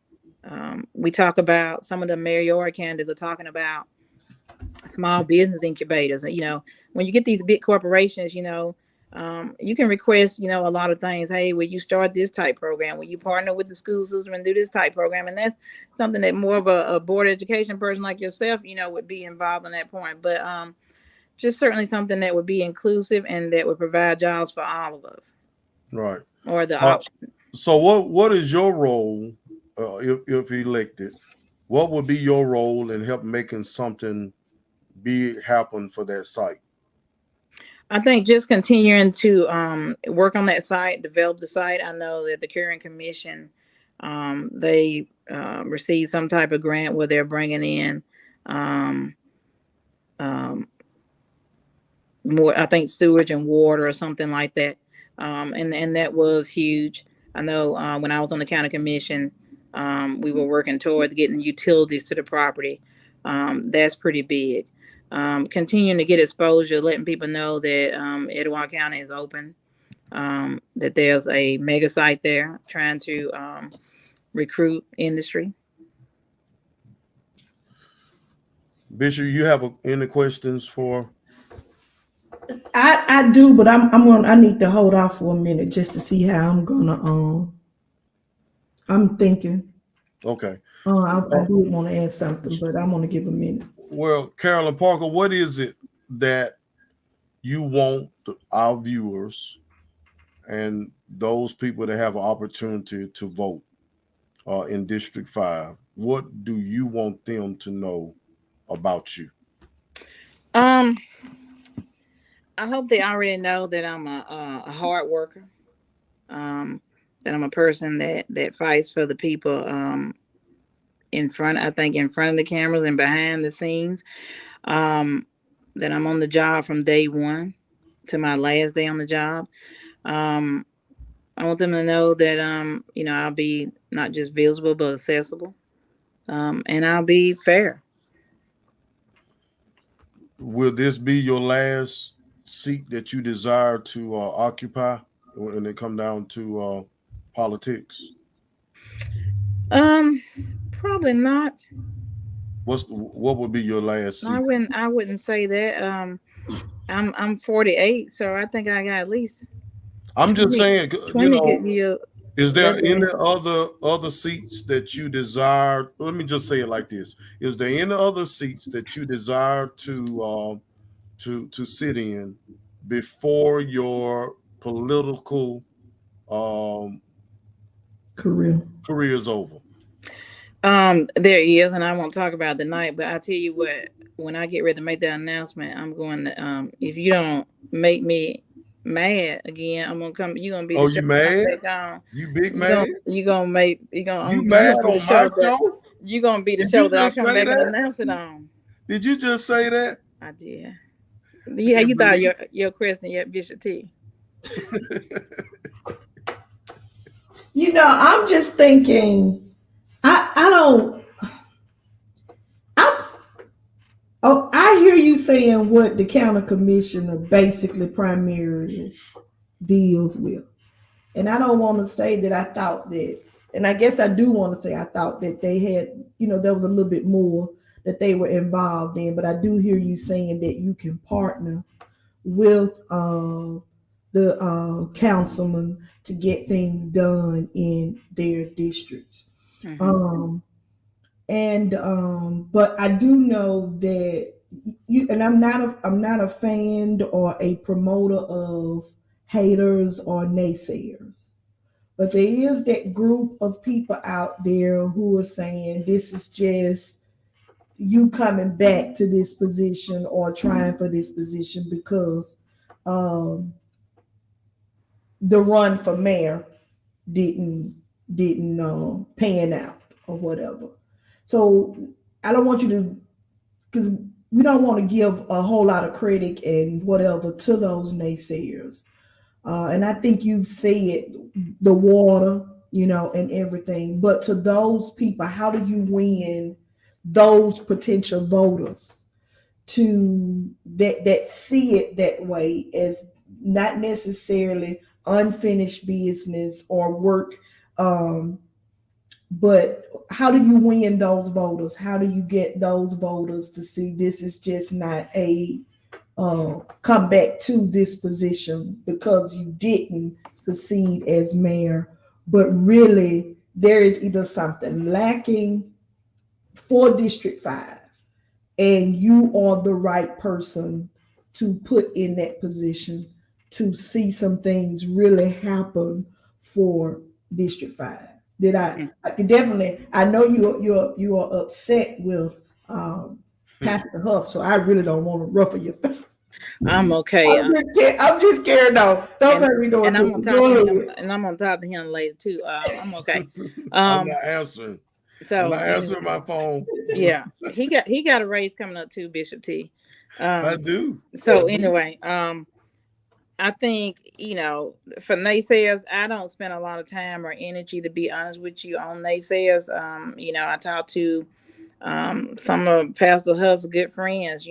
C: We talk about, some of the mayoral candidates are talking about small business incubators. When you get these big corporations, you can request, a lot of things. Hey, will you start this type program? Will you partner with the school system and do this type program? And that's something that more of a board education person like yourself, would be involved in that point. But just certainly something that would be inclusive and that would provide jobs for all of us,
A: Right.
C: or the
A: Uh,
C: option.
A: so what is your role if elected? What would be your role in help making something big happen for that site?
C: I think just continuing to work on that site, develop the site. I know that the Current Commission, they receive some type of grant where they're bringing in um, um, more, I think, sewage and water or something like that. And that was huge. I know when I was on the county commission, we were working towards getting utilities to the property. That's pretty big. Continuing to get exposure, letting people know that Etowah County is open, that there's a mega site there, trying to recruit industry.
A: Bishop, you have any questions for?
B: I do, but I need to hold off for a minute just to see how I'm gonna I'm thinking.
A: Okay.
B: I do want to add something, but I'm gonna give a minute.
A: Well, Carolyn Parker, what is it that you want our viewers and those people that have an opportunity to vote in District 5? What do you want them to know about you?
C: Um, I hope they already know that I'm a hard worker. Um, that I'm a person that fights for the people. In front, I think, in front of the cameras and behind the scenes. Um, that I'm on the job from day one to my last day on the job. Um, I want them to know that I'll be not just visible but accessible. And I'll be fair.
A: Will this be your last seat that you desire to occupy when it come down to politics?
C: Um, Probably not.
A: What would be your last seat?
C: I wouldn't say that. I'm 48, so I think I got at least
A: I'm just
C: 20,
A: saying,
C: 20 good years
A: is there
C: left in
A: any
C: me.
A: other seats that you desire? Let me just say it like this: is there any other seats that you desire to sit in before your political um,
B: Career.
A: career is over?
C: There is, and I won't talk about the night, but I tell you what, when I get ready to make that announcement, I'm going to if you don't make me mad again, I'm gonna come. You're gonna be the
A: Oh,
C: show
A: you
C: that
A: mad?
C: I'm back on.
A: You big mad? You
C: You
A: mad
C: gonna be the
A: on my
C: show that
A: show?
C: you gonna be the
A: Did
C: show
A: you
C: that I
A: just
C: come
A: say
C: back and
A: that?
C: announce it on.
A: Did you just say that?
C: I did.
A: I
C: Yeah,
A: can't
C: you thought
A: believe.
C: your question, your Bishop T.
B: I'm just thinking. I don't. I I hear you saying what the county commissioner basically primarily deals with. And I don't want to say that I thought that, and I guess I do want to say I thought that they had, there was a little bit more that they were involved in, but I do hear you saying that you can partner with the councilman to get things done in their districts.
C: Mm-hmm.
B: But I do know that and I'm not a fan or a promoter of haters or naysayers. But there is that group of people out there who are saying this is just you coming back to this position or trying for this position because um, the run for mayor didn't didn't pan out or whatever. So I don't want you to, because we don't want to give a whole lot of credit and whatever to those naysayers. And I think you've said the water, and everything. But to those people, how do you win those potential voters to that see it that way as not necessarily unfinished business or work? But how do you win those voters? How do you get those voters to see this is just not a come back to this position because you didn't succeed as mayor, but really there is either something lacking for District 5 and you are the right person to put in that position to see some things really happen for District 5. Did I could definitely, I know you are upset with Pastor Huff, so I really don't want to ruffle your feathers.
C: I'm okay.
B: I'm just scared now. Don't
C: and
B: make me do it
C: and I'm
B: to
C: gonna
B: me.
C: talk to
B: Go
C: him,
B: ahead.
C: and I'm gonna talk to him later too. I'm okay.
A: I'm
C: Um,
A: not answering. I'm
C: so
A: not answering my phone.
C: yeah, he got a raise coming up too, Bishop T.
A: I
C: Um,
A: do. I
C: so
A: do.
C: anyway, I think, for naysayers, I don't spend a lot of time or energy, to be honest with you, on naysayers. I talked to some of Pastor Huff's good friends.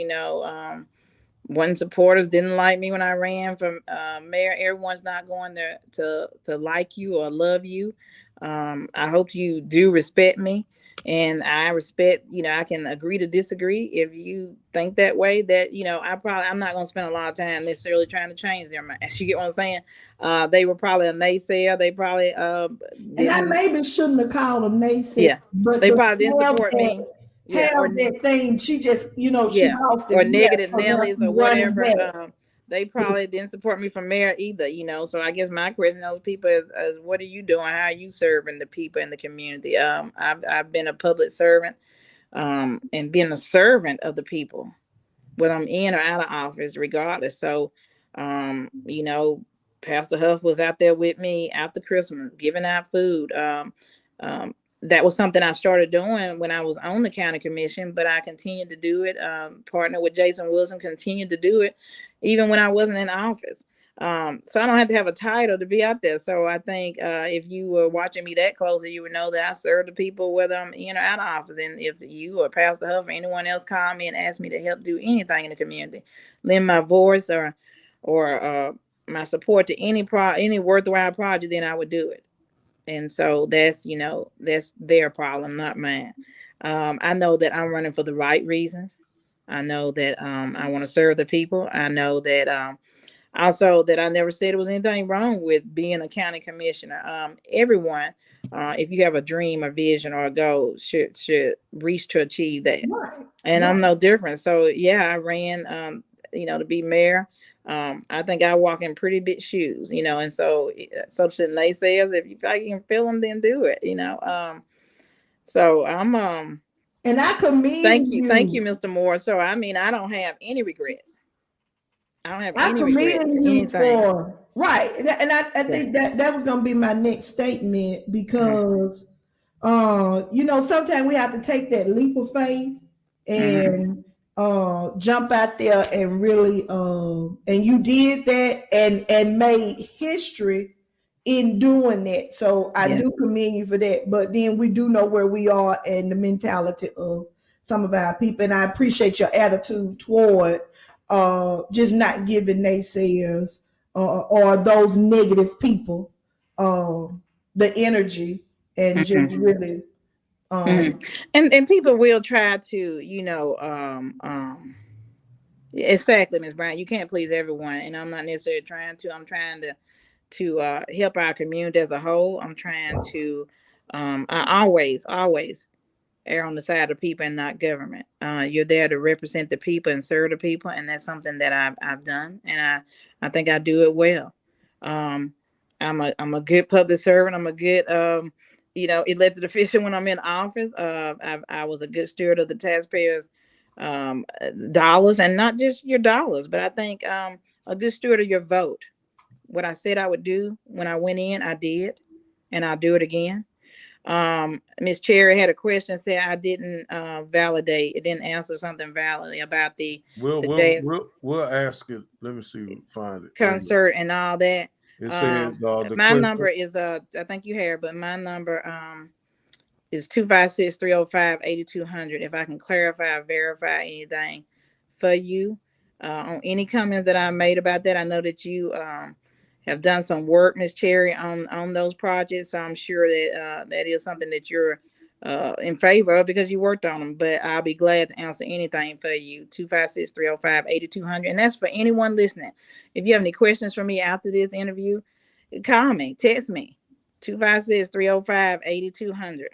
C: One supporters didn't like me when I ran for mayor. Everyone's not going there to like you or love you. I hope you do respect me, and I respect. I can agree to disagree if you think that way. That I'm not going to spend a lot of time necessarily trying to change their mind. You get what I'm saying? They were probably a naysayer. They probably
B: And I
C: didn't.
B: maybe shouldn't have called them naysay,
C: Yeah,
B: but
C: they
B: to
C: probably didn't
B: have
C: support me. Yeah, or
B: have that thing, she just, she
C: yeah,
B: lost this,
C: or
B: yeah,
C: negative
B: so now
C: Nellies
B: she's
C: or
B: running
C: whatever.
B: back.
C: They probably didn't support me for mayor either. So I guess my question to those people is what are you doing? How are you serving the people in the community? I've been a public servant, and being a servant of the people, whether I'm in or out of office, regardless. So, Pastor Huff was out there with me after Christmas, giving out food. That was something I started doing when I was on the county commission, but I continued to do it. Partner with Jason Wilson, continued to do it, even when I wasn't in office. So I don't have to have a title to be out there. So I think if you were watching me that closely, you would know that I serve the people whether I'm in or out of office. And if you or Pastor Huff or anyone else call me and ask me to help do anything in the community, lend my voice or my support to any worthwhile project, then I would do it. And so that's their problem, not mine. I know that I'm running for the right reasons. I know that I want to serve the people. I know that also that I never said there was anything wrong with being a county commissioner. Everyone, if you have a dream, a vision, or a goal, should reach to achieve that.
B: Right,
C: And I'm
B: right.
C: no different. So yeah, I ran, to be mayor. I think I walk in pretty big shoes, and so such naysayers, if you can feel them, then do it, So I'm
B: And I
C: thank
B: commend
C: thank you,
B: you.
C: Mr. Moore. So I mean, I don't have any regrets. I don't have
B: I
C: any regrets to
B: commend you
C: anything.
B: for right, and I
C: Yeah.
B: think that was gonna be my next statement
C: Hmm.
B: because, sometimes we have to take that leap of faith
C: Hmm.
B: and jump out there and really and you did that and made history in doing that. So I
C: Yeah.
B: do commend you for that. But then we do know where we are and the mentality of some of our people, and I appreciate your attitude toward just not giving naysayers or those negative people the energy and just
C: Hmm.
B: really
C: Hmm.
B: um,
C: And people will try to, exactly, Miss Brown. You can't please everyone, and I'm not necessarily trying to. I'm trying to help our community as a whole. I'm trying to. I always err on the side of people and not government. You're there to represent the people and serve the people, and that's something that I've done, and I think I do it well. Um, I'm a good public servant. I'm a good elected official when I'm in office. I was a good steward of the taxpayers' dollars, and not just your dollars, but I think a good steward of your vote. What I said I would do when I went in, I did, and I'll do it again. Miss Cherry had a question, said I didn't validate, it didn't answer something validly about
A: We'll
C: the
A: we'll
C: jazz
A: we'll we'll ask it. Let me see. Find it. Wait a minute.
C: concert and all that.
A: It says the
C: My
A: question.
C: number is I think you have, but my number is 256-305-8200. If I can clarify or verify anything for you on any comments that I made about that. I know that you have done some work, Miss Cherry, on those projects. So I'm sure that that is something that you're in favor of because you worked on them. But I'll be glad to answer anything for you. 256-305-8200. And that's for anyone listening. If you have any questions for me after this interview, call me, text me. 256-305-8200.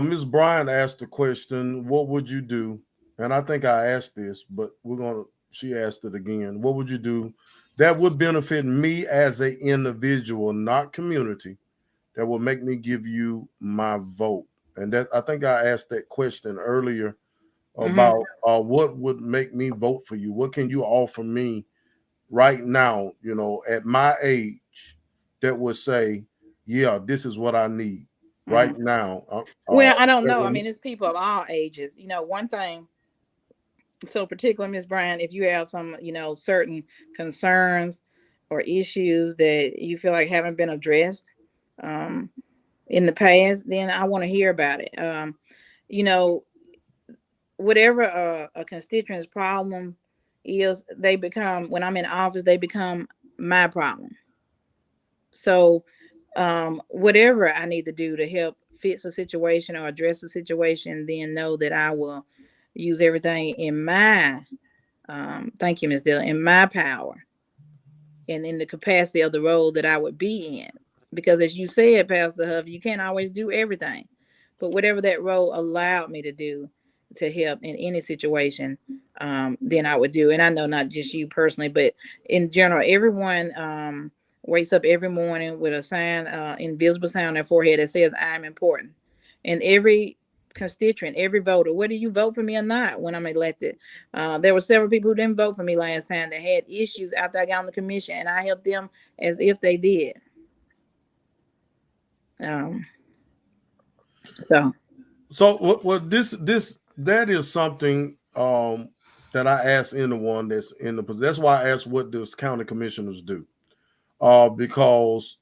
A: Ms. Bryan asked the question, "What would you do?" And I think I asked this, but we're gonna. She asked it again. What would you do that would benefit me as an individual, not community, that will make me give you my vote? And that, I think I asked that question earlier
C: Mm-hmm.
A: about what would make me vote for you. What can you offer me right now, at my age, that would say, yeah, this is what I need
C: Mm-hmm.
A: right now.
C: Well, I don't know. I mean, it's people of all ages. One thing. So, particularly, Miss Bryan, if you have some, certain concerns or issues that you feel like haven't been addressed um, in the past, then I want to hear about it. You know, whatever a constituent's problem is, they become, when I'm in office, they become my problem. So, whatever I need to do to help fix a situation or address a situation, then know that I will use everything in my thank you, Ms. Dillon, in my power and in the capacity of the role that I would be in. Because as you said, Pastor Huff, you can't always do everything. But whatever that role allowed me to do to help in any situation, then I would do. And I know not just you personally, but in general, everyone wakes up every morning with a sign, invisible sign on their forehead that says, I'm important. And every constituent, every voter, whether you vote for me or not when I'm elected, there were several people who didn't vote for me last time that had issues after I got on the commission, and I helped them as if they did. Um, so,
A: what this that is something that I asked anyone that's in the position. That's why I asked what does county commissioners do, because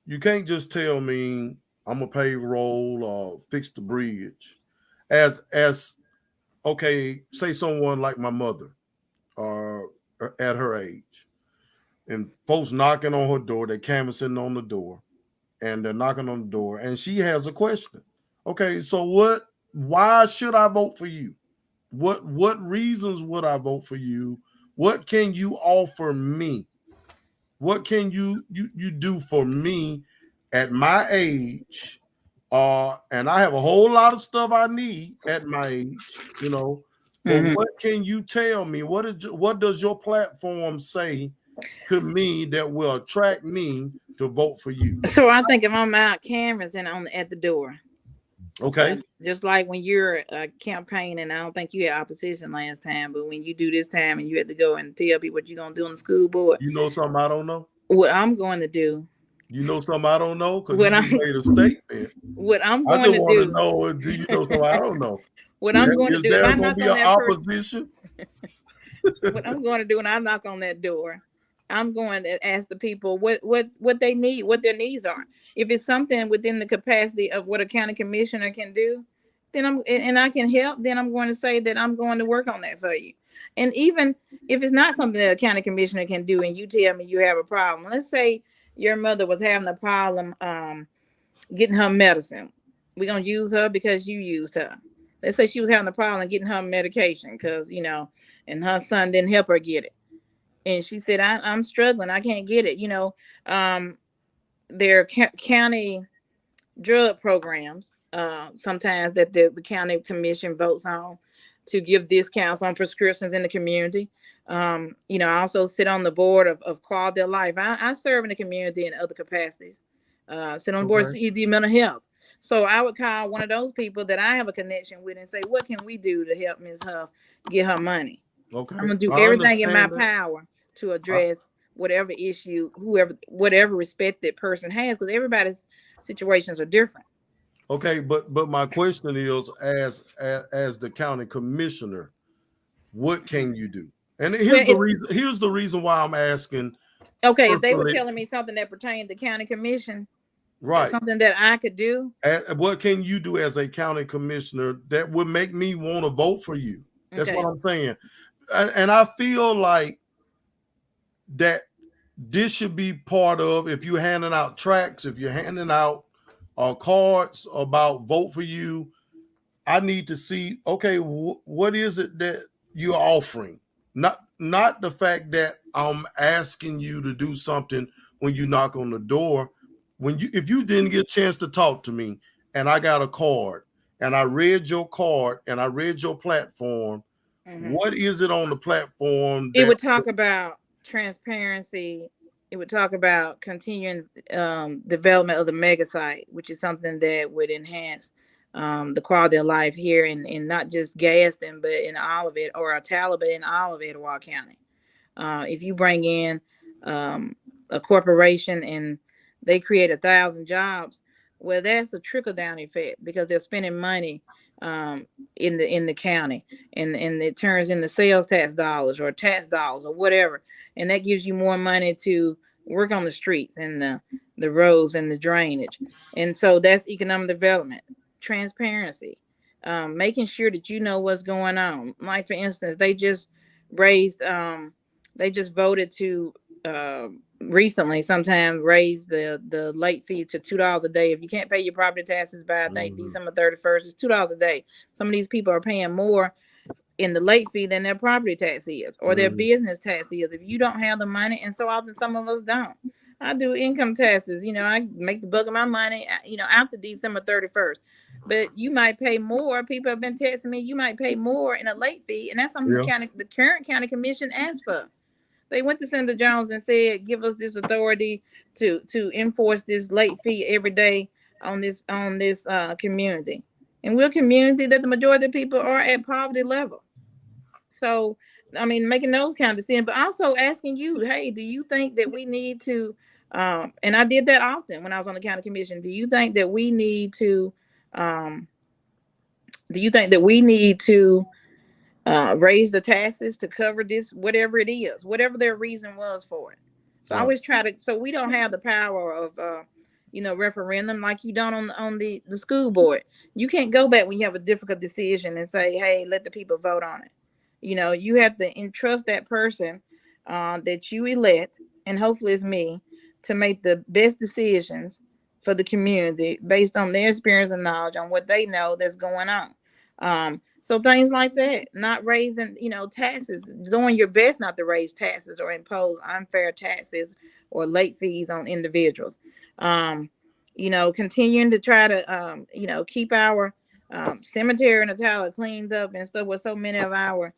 A: you can't just tell me I'm a payroll or fix the bridge. As okay, say someone like my mother, or at her age, and folks knocking on her door, they're canvassing on the door, and they're knocking on the door, and she has a question. Okay, so what? Why should I vote for you? What reasons would I vote for you? What can you offer me? What can you do for me at my age? And I have a whole lot of stuff I need at my age. But
C: mhm.
A: what can you tell me? What does your platform say to me that will attract me to vote for you?
C: So I think if I'm out canvassing on at the door,
A: Okay.
C: just like when you're campaigning, I don't think you had opposition last time, but when you do this time and you have to go and tell people what you're gonna do on the school board,
A: You know something I don't know?
C: what I'm going to do,
A: You know something I don't know? Because you
C: what
A: just
C: I'm
A: made a statement.
C: what I'm
A: I
C: going
A: just
C: to
A: want to
C: do,
A: know, do you know something I don't know?
C: what I'm going to
A: Is
C: do, if
A: there
C: I
A: going to
C: knock
A: be
C: on
A: an
C: that person,
A: opposition?
C: what I'm going to do when I knock on that door, I'm going to ask the people what they need, what their needs are. If it's something within the capacity of what a county commissioner can do, then and I can help. Then I'm going to say that I'm going to work on that for you. And even if it's not something that a county commissioner can do, and you tell me you have a problem, let's say your mother was having a problem getting her medicine. We're gonna use her because you used her. Let's say she was having a problem getting her medication because and her son didn't help her get it, and she said, I'm struggling, I can't get it. Um, there are county drug programs sometimes that the county commission votes on to give discounts on prescriptions in the community. I also sit on the board of Quality of Life. I serve in the community in other capacities. Sit on the board of
A: Okay.
C: CED Mental Health. So I would call one of those people that I have a connection with and say, what can we do to help Ms. Huff get her money? I'm
A: Okay.
C: gonna do
A: I
C: everything in my
A: understand that.
C: power to
A: I,
C: address whatever issue, whatever respected person has, because everybody's situations are different.
A: okay, but my question is, as the county commissioner, what can you do? And
C: Well,
A: here's the reason why I'm asking
C: okay, if they were
A: personally.
C: telling me something that pertained to county commission,
A: Right.
C: something that I could do.
A: What can you do as a county commissioner that would make me want to vote for you? That's what
C: Okay.
A: I'm saying. And I feel like that this should be part of, if you're handing out tracts, if you're handing out cards about vote for you, I need to see, okay, what is it that you're offering? Not the fact that I'm asking you to do something when you knock on the door. If you didn't get a chance to talk to me and I got a card and I read your card and I read your platform, What is it on the platform
C: It
A: that?
C: would talk about transparency. It would talk about continuing development of the mega site, which is something that would enhance the quality of life here in not just Gaston, but in all of it, or a Talbot in all of Etowah County. If you bring in um, a corporation and they create 1,000 jobs, well, that's a trickle down effect because they're spending money in the county, and it turns into sales tax dollars or whatever, and that gives you more money to work on the streets and the roads and the drainage, and so that's economic development, transparency, making sure that you know what's going on. Like for instance, raised they just voted to uh, recently sometime raise the late fee to $2 a day. If you can't pay your property taxes by I think December 31st, it's $2 a day. Some of these people are paying more in the late fee than their property tax is or their business tax is if you don't have the money, and so often some of us don't. I do income taxes, I make the bulk of my money, after December 31st. But you might pay more. People have been texting me, you might pay more in a late fee, and that's something
A: Yeah.
C: the current county commission asked for. They went to Senator Jones and said, "Give us this authority to enforce this late fee every day on this community." And we're a community that the majority of people are at poverty level. So, I mean, making those kind of decisions, but also asking you, hey, do you think that we need to? And I did that often when I was on the county commission. Do you think that we need to? Um, do you think that we need to raise the taxes to cover this, whatever it is, whatever their reason was for it? So I
A: Right.
C: always try to, so we don't have the power of, referendum like you don't on the school board. You can't go back when you have a difficult decision and say, hey, let the people vote on it. You have to entrust that person that you elect, and hopefully it's me, to make the best decisions for the community based on their experience and knowledge on what they know that's going on. So things like that, not raising, taxes, doing your best not to raise taxes or impose unfair taxes or late fees on individuals. Continuing to try to, keep our cemetery in Italia cleaned up and stuff where so many of our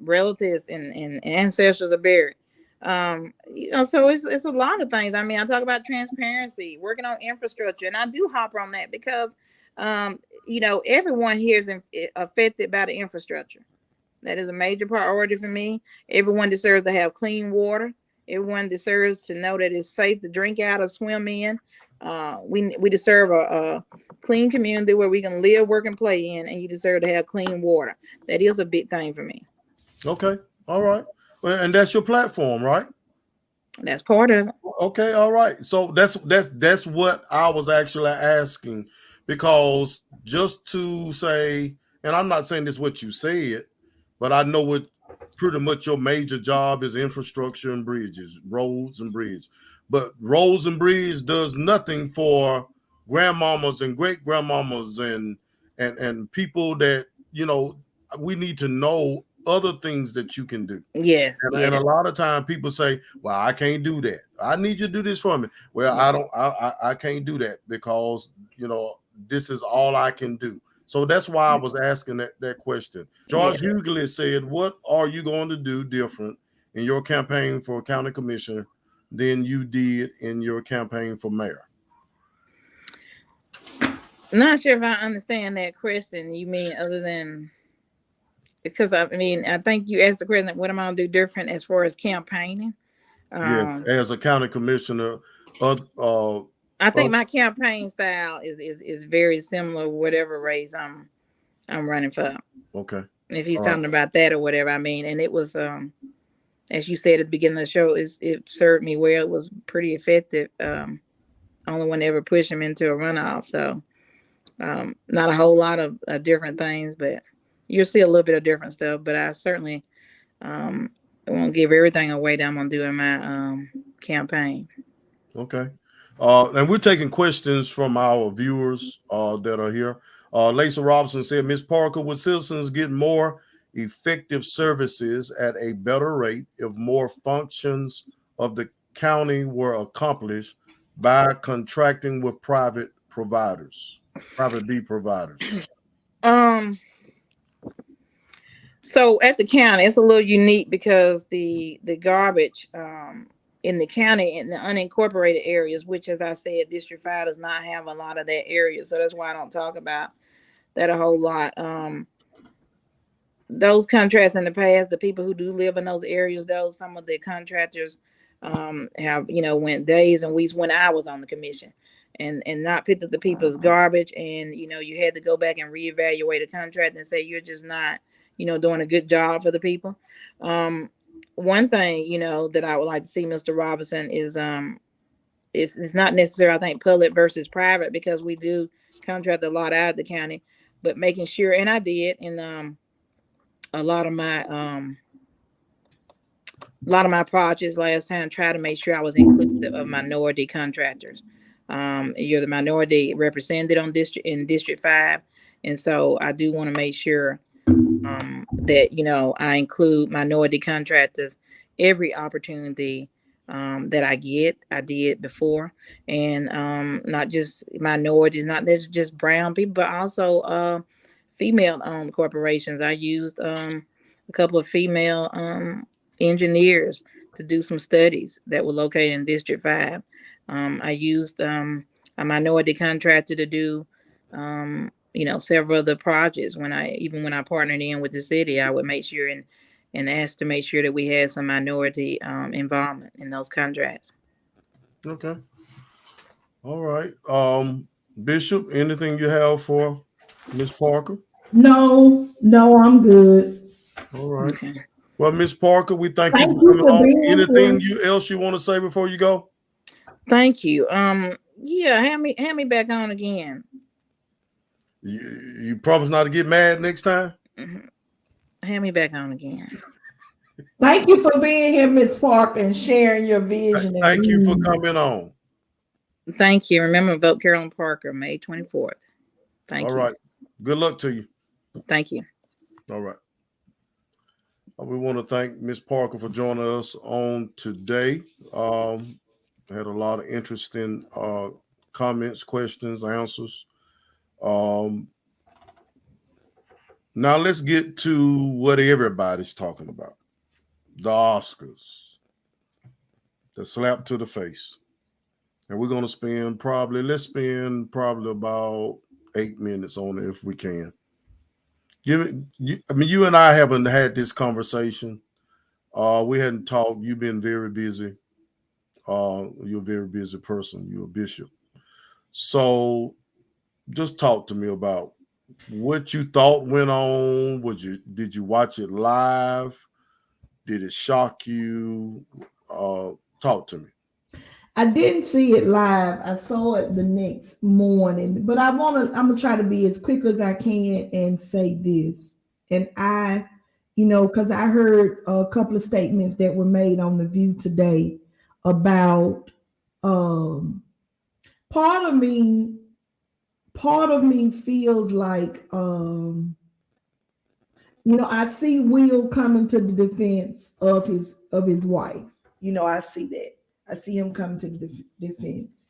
C: relatives and ancestors are buried. So it's a lot of things. I mean, I talk about transparency, working on infrastructure, and I do hop on that because everyone here is affected by the infrastructure. That is a major priority for me. Everyone deserves to have clean water. Everyone deserves to know that it's safe to drink out or swim in. We deserve a clean community where we can live, work, and play in, and you deserve to have clean water. That is a big thing for me.
A: Okay. All right. Well, and that's your platform, right?
C: That's part of it.
A: Okay, all right. So that's what I was actually asking, because just to say, and I'm not saying this what you said, but I know what pretty much your major job is: infrastructure and bridges, roads and bridges. But roads and bridges does nothing for grandmamas and great grandmamas and people that, we need to know other things that you can do.
C: Yes,
A: And a
C: yes,
A: lot of time people say, "Well, I can't do that. I need you to do this for me." Well, I don't. I can't do that because this is all I can do. So that's why I was asking that question.
C: yeah.
A: George Hughley said, "What are you going to do different in your campaign for county commissioner than you did in your campaign for mayor?"
C: Not sure if I understand that question. You mean other than, because I mean, I think you asked the question, what am I gonna do different as far as campaigning?
A: Yes,
C: Um,
A: as a county commissioner, uh, uh,
C: I think my campaign style is very similar whatever race I'm running for.
A: okay,
C: If he's
A: all right,
C: talking about that or whatever, I mean, and it was as you said at the beginning of the show, it served me well. It was pretty effective. Only one ever push him into a runoff, so not a whole lot of different things, but you'll see a little bit of different stuff. But I certainly um, won't give everything away that I'm gonna do in my campaign.
A: okay. And we're taking questions from our viewers that are here. Lisa Robinson said, "Ms. Parker, would citizens get more effective services at a better rate if more functions of the county were accomplished by contracting with private providers, private B providers?"
C: Um, So at the county, it's a little unique because the garbage in the county in the unincorporated areas, which, as I said, District 5 does not have a lot of that area, so that's why I don't talk about that a whole lot. Those contracts in the past, the people who do live in those areas, those some of the contractors have went days and weeks when I was on the commission, and not picked up the people's garbage, and you had to go back and reevaluate a contract and say you're just not doing a good job for the people. One thing that I would like to see, Mr. Robinson, is it's not necessarily, I think, public versus private, because we do contract a lot out of the county, but making sure, and I did, and a lot of my projects last time try to make sure I was inclusive of minority contractors. You're the minority represented on District 5, and so I do want to make sure that I include minority contractors every opportunity that I get. I did before, and not just minorities, not just brown people, but also female-owned corporations. I used a couple of female engineers to do some studies that were located in District 5. I used a minority contractor to do several of the projects. When I partnered in with the city, I would make sure and ask to make sure that we had some minority involvement in those contracts.
A: Okay. All right. Bishop, anything you have for Miss Parker?
B: No, I'm good.
A: All right.
C: Okay.
A: Well, Miss Parker, we thank you
B: Thank
A: for
B: you
A: coming
B: for
A: on.
B: being
A: Anything
B: here.
A: else you want to say before you go?
C: Thank you. Yeah, hand me back on again.
A: You promise not to get mad next time?
C: Mm-hmm. Hand me back on again.
B: Thank you for being here, Miss Parker, and sharing your vision.
A: Thank you for coming on.
C: Thank you. Remember, vote Carolyn Parker, May 24th. Thank
A: All
C: you.
A: right. Good luck to you.
C: Thank you.
A: All right. We want to thank Miss Parker for joining us on today. Had a lot of interesting comments, questions, answers. Now let's get to what everybody's talking about. The Oscars. The slap to the face. And we're going to spend let's spend about 8 minutes on it if we can. You and I haven't had this conversation. We hadn't talked. You've been very busy. You're a very busy person. You're a bishop. So just talk to me about what you thought went on. Did you watch it live? Did it shock you? Talk to me.
B: I didn't see it live. I saw it the next morning, but I'm gonna try to be as quick as I can and say this. And because I heard a couple of statements that were made on the View today about part of me feels like I see Will coming to the defense of his wife. I see that. I see him coming to the defense.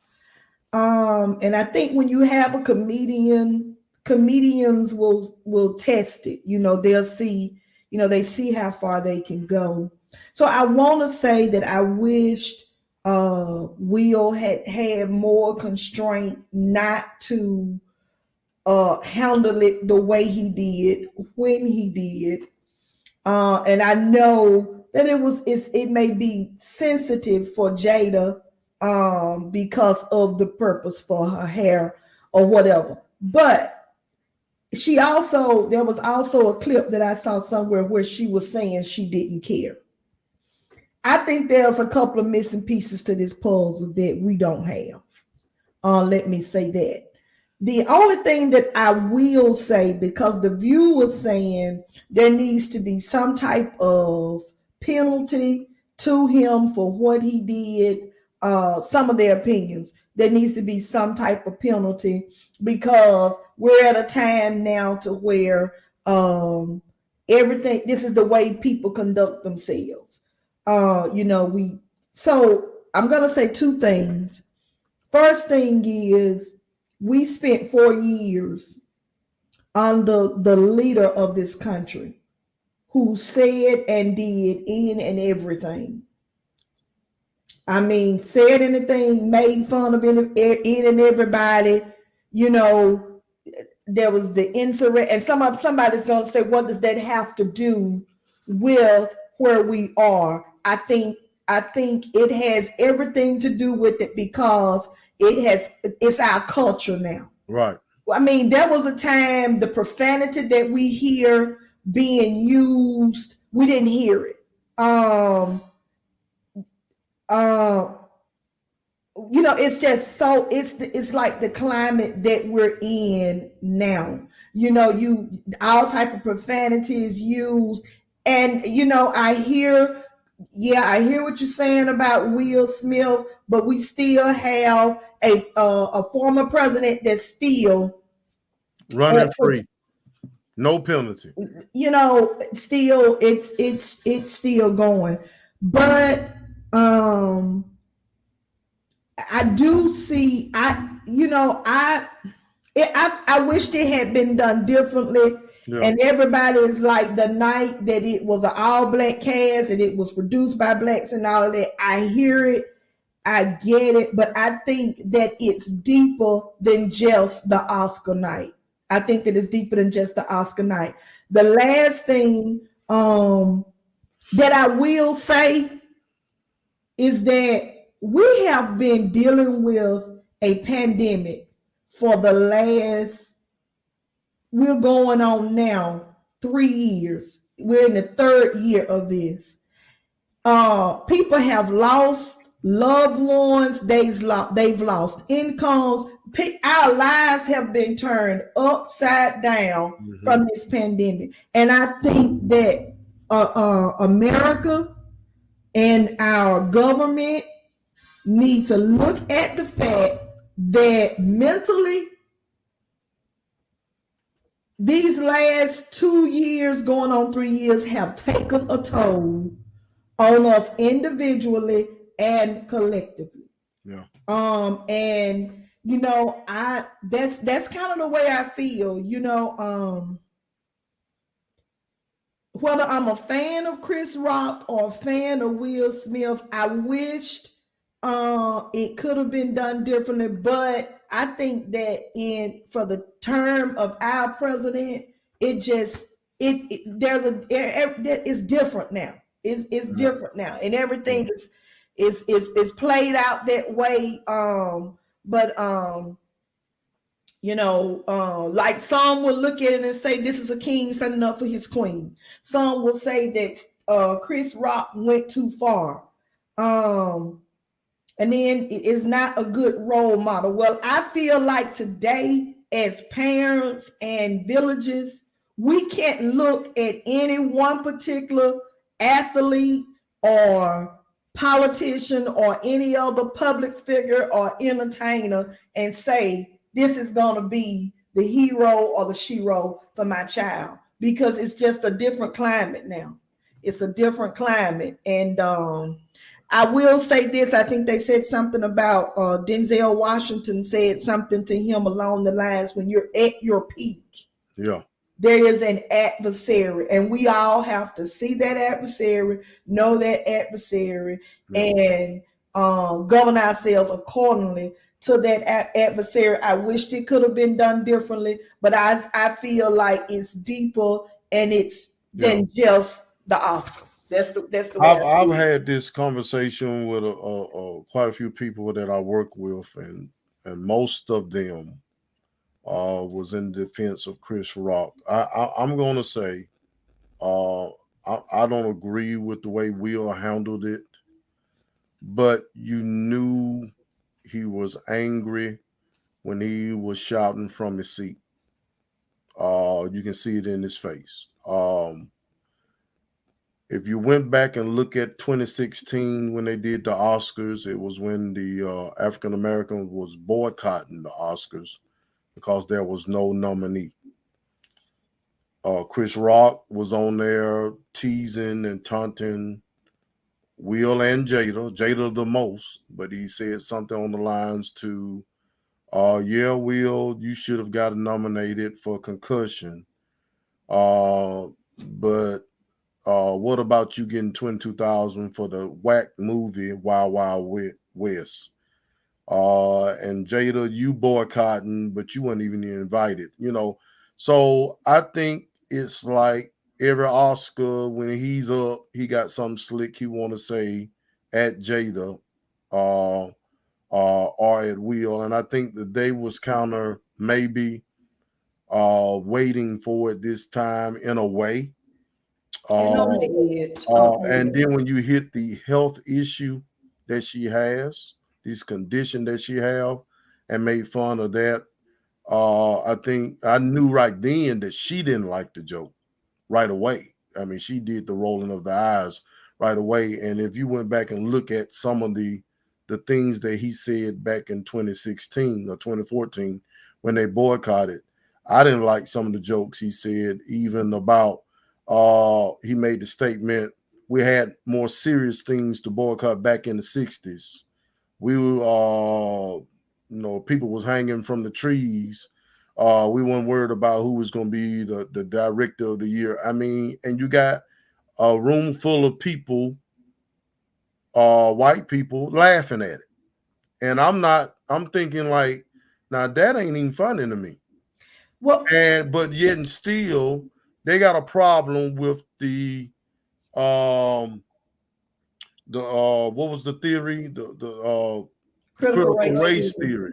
B: And I think when you have a comedian, comedians will test it. They'll see, they see how far they can go. So I want to say that I wished Will had more constraint not to handle it the way he did when he did. And I know that it may be sensitive for Jada because of the purpose for her hair or whatever. But there was also a clip that I saw somewhere where she was saying she didn't care. I think there's a couple of missing pieces to this puzzle that we don't have. Let me say that. The only thing that I will say, because the View was saying there needs to be some type of penalty to him for what he did, some of their opinions, there needs to be some type of penalty, because we're at a time now to where this is the way people conduct themselves. So I'm going to say two things. First thing is, we spent 4 years on the leader of this country, who said and did in and everything. I mean, said anything, made fun of it and everybody. You know, there was the insurrect, and somebody's going to say, what does that have to do with where we are? I think it has everything to do with it because it's our culture now.
A: Right.
B: I mean, there was a time the profanity that we hear being used, we didn't hear it. Um, uh, it's just so it's like the climate that we're in now. You all type of profanity is used, and I hear what you're saying about Will Smith, but we still have a former president that's still
A: Running free. No penalty.
B: still it's still going. But I do see I wished it had been done differently.
A: Yeah.
B: And everybody is like, the night that it was an all black cast and it was produced by blacks and all of that. I hear it, I get it, but I think that it's deeper than just the Oscar night. I think that it's deeper than just the Oscar night. The last thing that I will say is that we have been dealing with a pandemic for the last, we're going on now 3 years. We're in the third year of this. People have lost loved ones. They've lost incomes. Our lives have been turned upside down from this pandemic. And I think that America and our government need to look at the fact that mentally, these last 2 years, going on 3 years, have taken a toll on us individually and collectively.
A: Yeah.
B: And that's kind of the way I feel. Whether I'm a fan of Chris Rock or a fan of Will Smith, I wished it could have been done differently. But I think that for the term of our president, it's different now. It's different now, and everything is played out that way. But like some will look at it and say this is a king standing up for his queen. Some will say that Chris Rock went too far. And then it is not a good role model. Well, I feel like today, as parents and villages, we can't look at any one particular athlete or politician or any other public figure or entertainer and say this is going to be the hero or the shero for my child, because it's just a different climate now. It's a different climate. And I will say this. I think they said something about Denzel Washington said something to him along the lines, when you're at your peak,
A: Yeah.
B: there is an adversary, and we all have to see that adversary, know that adversary, and govern ourselves accordingly to that adversary. I wished it could have been done differently, but I feel like it's deeper and it's than just the Oscars. That's the way
A: I've had this conversation with quite a few people that I work with, and most of them was in defense of Chris Rock. I'm going to say I don't agree with the way Will handled it, but you knew he was angry when he was shouting from his seat. You can see it in his face. If you went back and look at 2016 when they did the Oscars, it was when the African American was boycotting the Oscars because there was no nominee. Chris Rock was on there teasing and taunting Will and Jada the most, but he said something on the lines to, yeah, Will, you should have gotten nominated for concussion. But What about you getting 22,000 for the whack movie Wild Wild West? And Jada, you boycotting, but you weren't even invited. So I think it's like every Oscar when he's up, he got something slick he want to say at Jada, uh, or at Will, and I think that they was counter maybe waiting for it this time in a way.
B: And on
A: Uh,
B: the edge.
A: and then when you hit the health issue that she has, this condition that she have, and made fun of that, I think I knew right then that she didn't like the joke right away. I mean, she did the rolling of the eyes right away. And if you went back and look at some of the things that he said back in 2016 or 2014 when they boycotted, I didn't like some of the jokes he said, even about he made the statement we had more serious things to boycott back in the 60s. We were people was hanging from the trees. We weren't worried about who was going to be the director of the year. I mean, and you got a room full of people, white people, laughing at it. And I'm thinking like, now that ain't even funny to me.
B: Well,
A: But yet and still, they got a problem with um what was the theory? The
B: critical
A: critical
B: race
A: race
B: theory.
A: theory.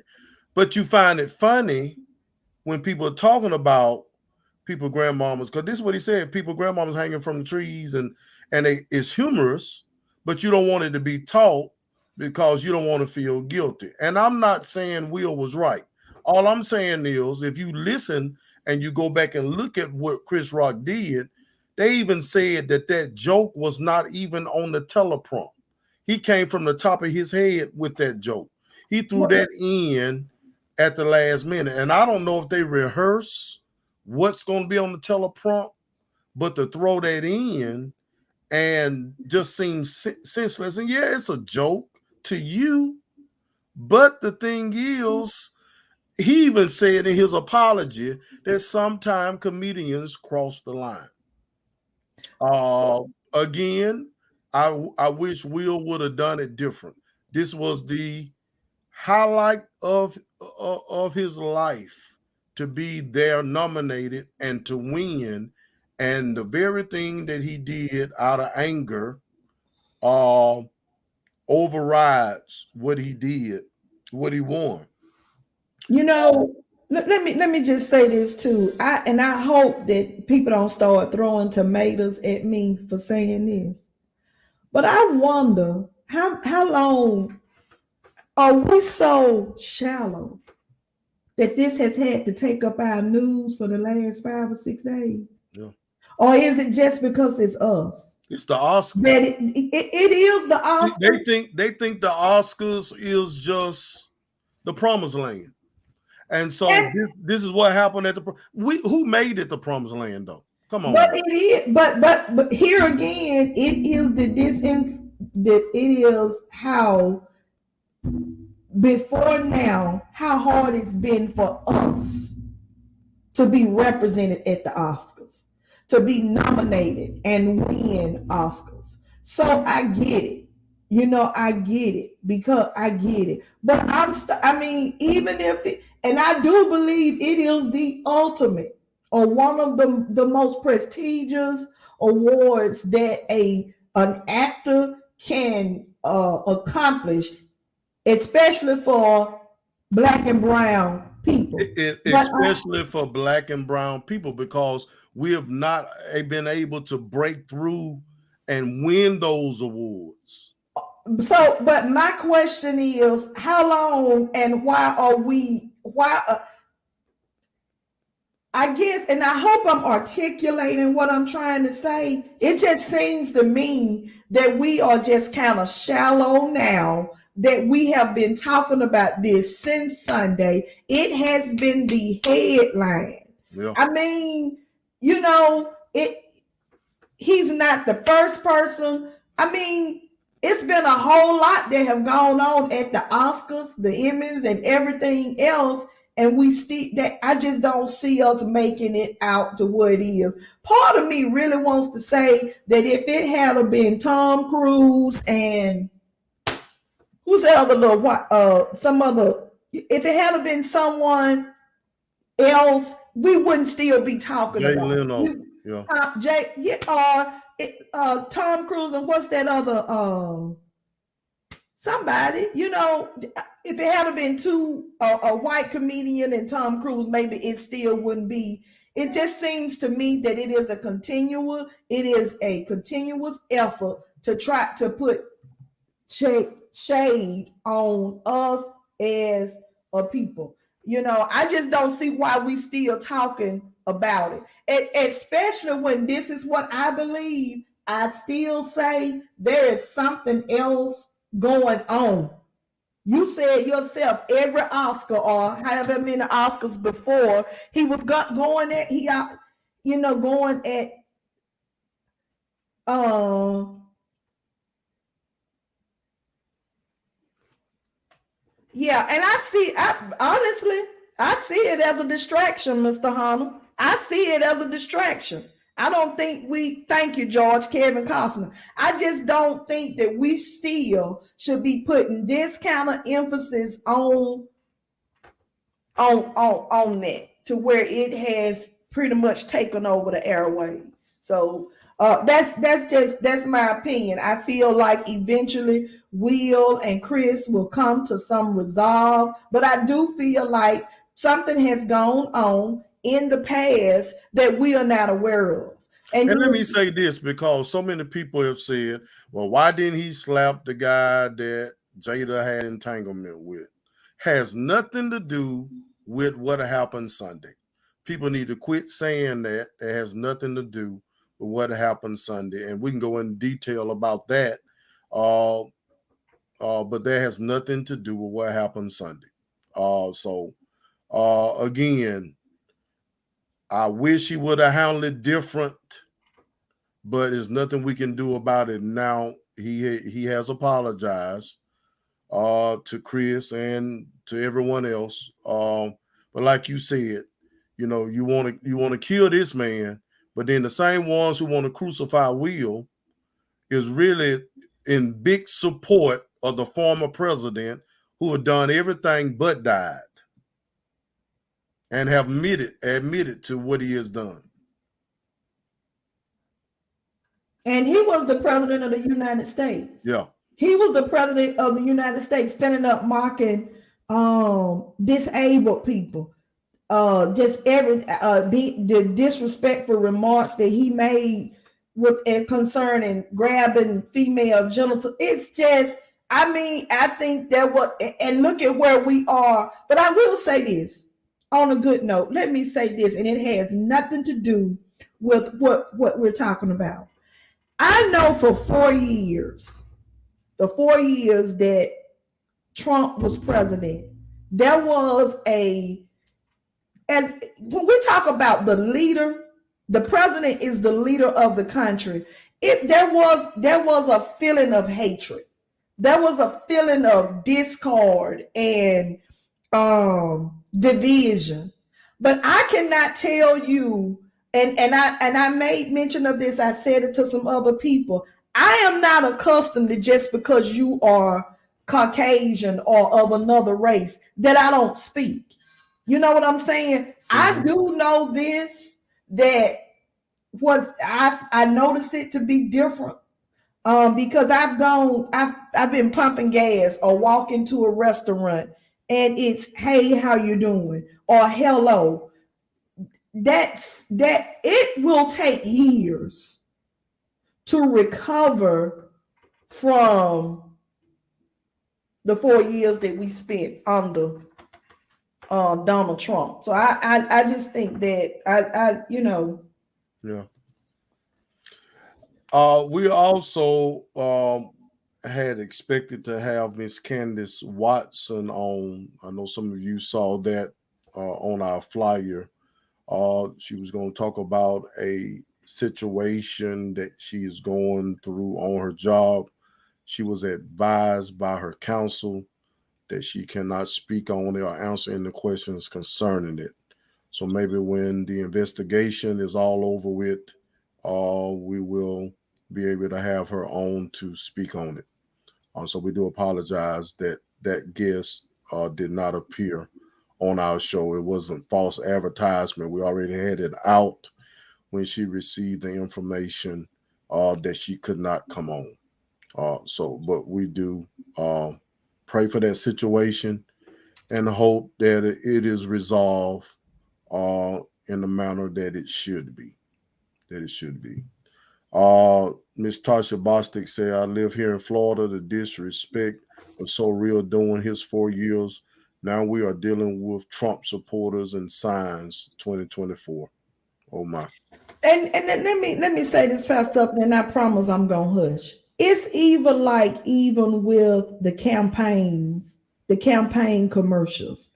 A: But you find it funny when people are talking about people grandmamas, because this is what he said: people grandmamas hanging from the trees, and it's humorous, but you don't want it to be taught because you don't want to feel guilty. And I'm not saying Will was right. All I'm saying is, if you listen and you go back and look at what Chris Rock did, they even said that joke was not even on the teleprompt. He came from the top of his head with that joke. He threw
B: Well,
A: that in at the last minute. And I don't know if they rehearse what's going to be on the teleprompt, but to throw that in and just seems senseless. And yeah, it's a joke to you. But the thing is, he even said in his apology that sometimes comedians cross the line. Uh, Again, I wish Will would have done it different. This was the highlight of his life to be there nominated and to win, and the very thing that he did out of anger uh overrides what he did, what he won.
B: you know, let me just say this too. I hope that people don't start throwing tomatoes at me for saying this. But I wonder how long are we so shallow that this has had to take up our news for the last 5 or 6 days?
A: Yeah.
B: Or is it just because it's us?
A: It's the Oscars.
B: That it is the Oscar.
A: They think the Oscars is just the promised land. And so
B: And,
A: this is what happened at who made it the promised land though? Come on
B: but
A: now.
B: it is, but here again, it is that it is how before now, how hard it's been for us to be represented at the Oscars, to be nominated and win Oscars. So I get it. I get it because I get it. But I mean, even if it, and I do believe it is the ultimate or one of the most prestigious awards that an actor can accomplish, especially for black and brown people. But
A: Especially for black and brown people, because we have not been able to break through and win those awards.
B: but my question is, how long and why are we? Why? I guess, and I hope I'm articulating what I'm trying to say. It just seems to me that we are just kind of shallow now. That we have been talking about this since Sunday. It has been the headline.
A: Yeah.
B: I mean, it. He's not the first person. I mean, it's been a whole lot that have gone on at the Oscars, the Emmys, and everything else. and we still that I just don't see us making it out to what it is. Part of me really wants to say that if it had been Tom Cruise and who's the other little some other, if it had been someone else, we wouldn't still be talking
A: Jay
B: about
A: Leno.
B: it. Tom Cruise and what's that other somebody, if it had been a white comedian and Tom Cruise, maybe it still wouldn't be. It just seems to me that it is a continuous effort to try to put shade on us as a people. I just don't see why we still talking about it, especially when this is what I believe. I still say there is something else going on. You said yourself, every Oscar or however many Oscars before, he was going at going at yeah, and honestly, I see it as a distraction, Mr. Hunter. I see it as a distraction. I don't think thank you, George, Kevin Costner. I just don't think that we still should be putting this kind of emphasis on that to where it has pretty much taken over the airways. So that's my opinion. I feel like eventually Will and Chris will come to some resolve, but I do feel like something has gone on in the past that we are not aware of.
A: And let me say this, because so many people have said, well, why didn't he slap the guy that Jada had entanglement with? Has nothing to do with what happened Sunday. People need to quit saying that. It has nothing to do with what happened Sunday. And we can go in detail about that. But that has nothing to do with what happened Sunday. Again, I wish he would have handled it different, but there's nothing we can do about it now. He has apologized to Chris and to everyone else. But like you said, you want to kill this man, but then the same ones who want to crucify Will is really in big support of the former president, who had done everything but died and have admitted to what he has done.
B: And he was the president of the United States.
A: Yeah.
B: He was the president of the United States, standing up mocking disabled people. The disrespectful remarks that he made concerning grabbing female genitals. It's just, I think that and look at where we are. But I will say this on a good note. Let me say this, and it has nothing to do with what we're talking about. I know for 4 years, the 4 years that Trump was president, there was as when we talk about the leader, the president is the leader of the country. There was a feeling of hatred. There was a feeling of discord and division. But I cannot tell you, and I made mention of this. I said it to some other people. I am not accustomed to just because you are Caucasian or of another race that I don't speak. You know what I'm saying? Mm-hmm. I do know this, that I noticed it to be different because I've been pumping gas or walk into a restaurant and it's, hey, how you doing? Or hello. It will take years to recover from the 4 years that we spent under Donald Trump. So I just think that
A: Yeah. We also had expected to have Miss Candace Watson on. I know some of you saw that on our flyer. She was going to talk about a situation that she is going through on her job. She was advised by her counsel that she cannot speak on it or answer any questions concerning it. So maybe when the investigation is all over with, we will be able to have her on to speak on it. So we do apologize that that guest did not appear on our show. It wasn't false advertisement. We already had it out when she received the information that she could not come on. But we do uh, pray for that situation and hope that it is resolved in the manner that it should be. That it should be. Miss Tasha Bostic said, I live here in Florida. The disrespect was so real during his 4 years. Now we are dealing with Trump supporters and signs 2024. Oh my.
B: And let me say this fast up, and I promise I'm gonna hush. It's even like even with the campaigns, the campaign commercials.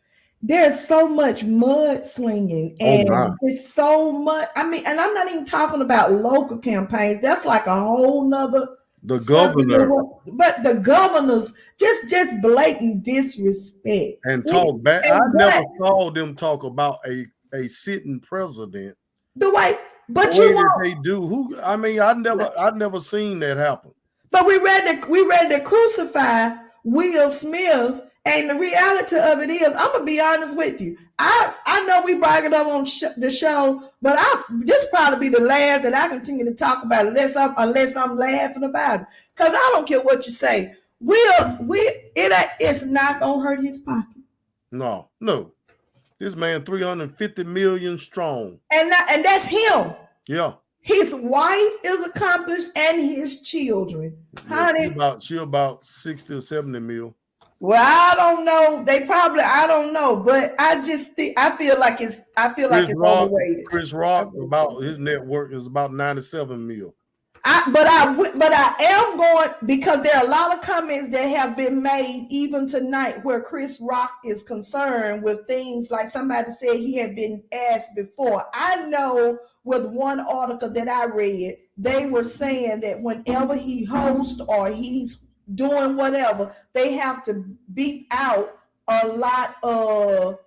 B: There's so much mudslinging
A: Oh my.
B: and it's so much. I mean, and I'm not even talking about local campaigns. That's like a whole nother
A: The
B: subject.
A: governor
B: But the governors just blatant disrespect.
A: and talk back. I
B: And
A: never
B: but
A: saw them talk about a sitting president
B: the way,
A: the
B: but
A: way
B: you
A: that
B: won't.
A: they do. Who I mean, I'd never seen that happen.
B: But we read to crucify Will Smith, and the reality of it is, I'm gonna be honest with you. I know we brought it up on the show, but this probably be the last that I continue to talk about it unless I'm laughing about it. Cause I don't care what you say. It's not gonna hurt his pocket.
A: No. This man 350 million strong.
B: And that's him.
A: Yeah.
B: His wife is accomplished and his children.
A: Yeah,
B: Honey,
A: she about 60 or 70 mil.
B: well, I don't know. I don't know, but I feel like it's overrated.
A: Chris Rock, about his net worth is about 97 mil.
B: But I am going, because there are a lot of comments that have been made even tonight where Chris Rock is concerned with things like somebody said he had been asked before. I know with one article that I read, they were saying that whenever he hosts or he's doing whatever, they have to beep out a lot of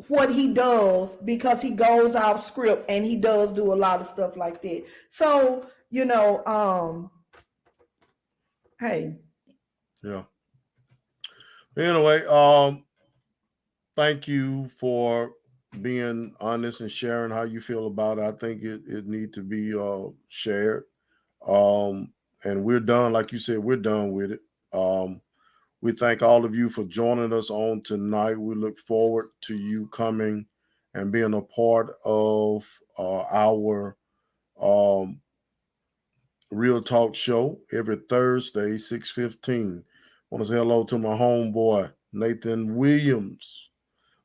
B: what he does because he goes off script and he does do a lot of stuff like that. So, hey.
A: Yeah. Anyway, thank you for being honest and sharing how you feel about it. I think it need to be shared. And we're done, like you said, we're done with it. We thank all of you for joining us on tonight. We look forward to you coming and being a part of our Real Talk show every Thursday, 6:15. I want to say hello to my homeboy, Nathan Williams.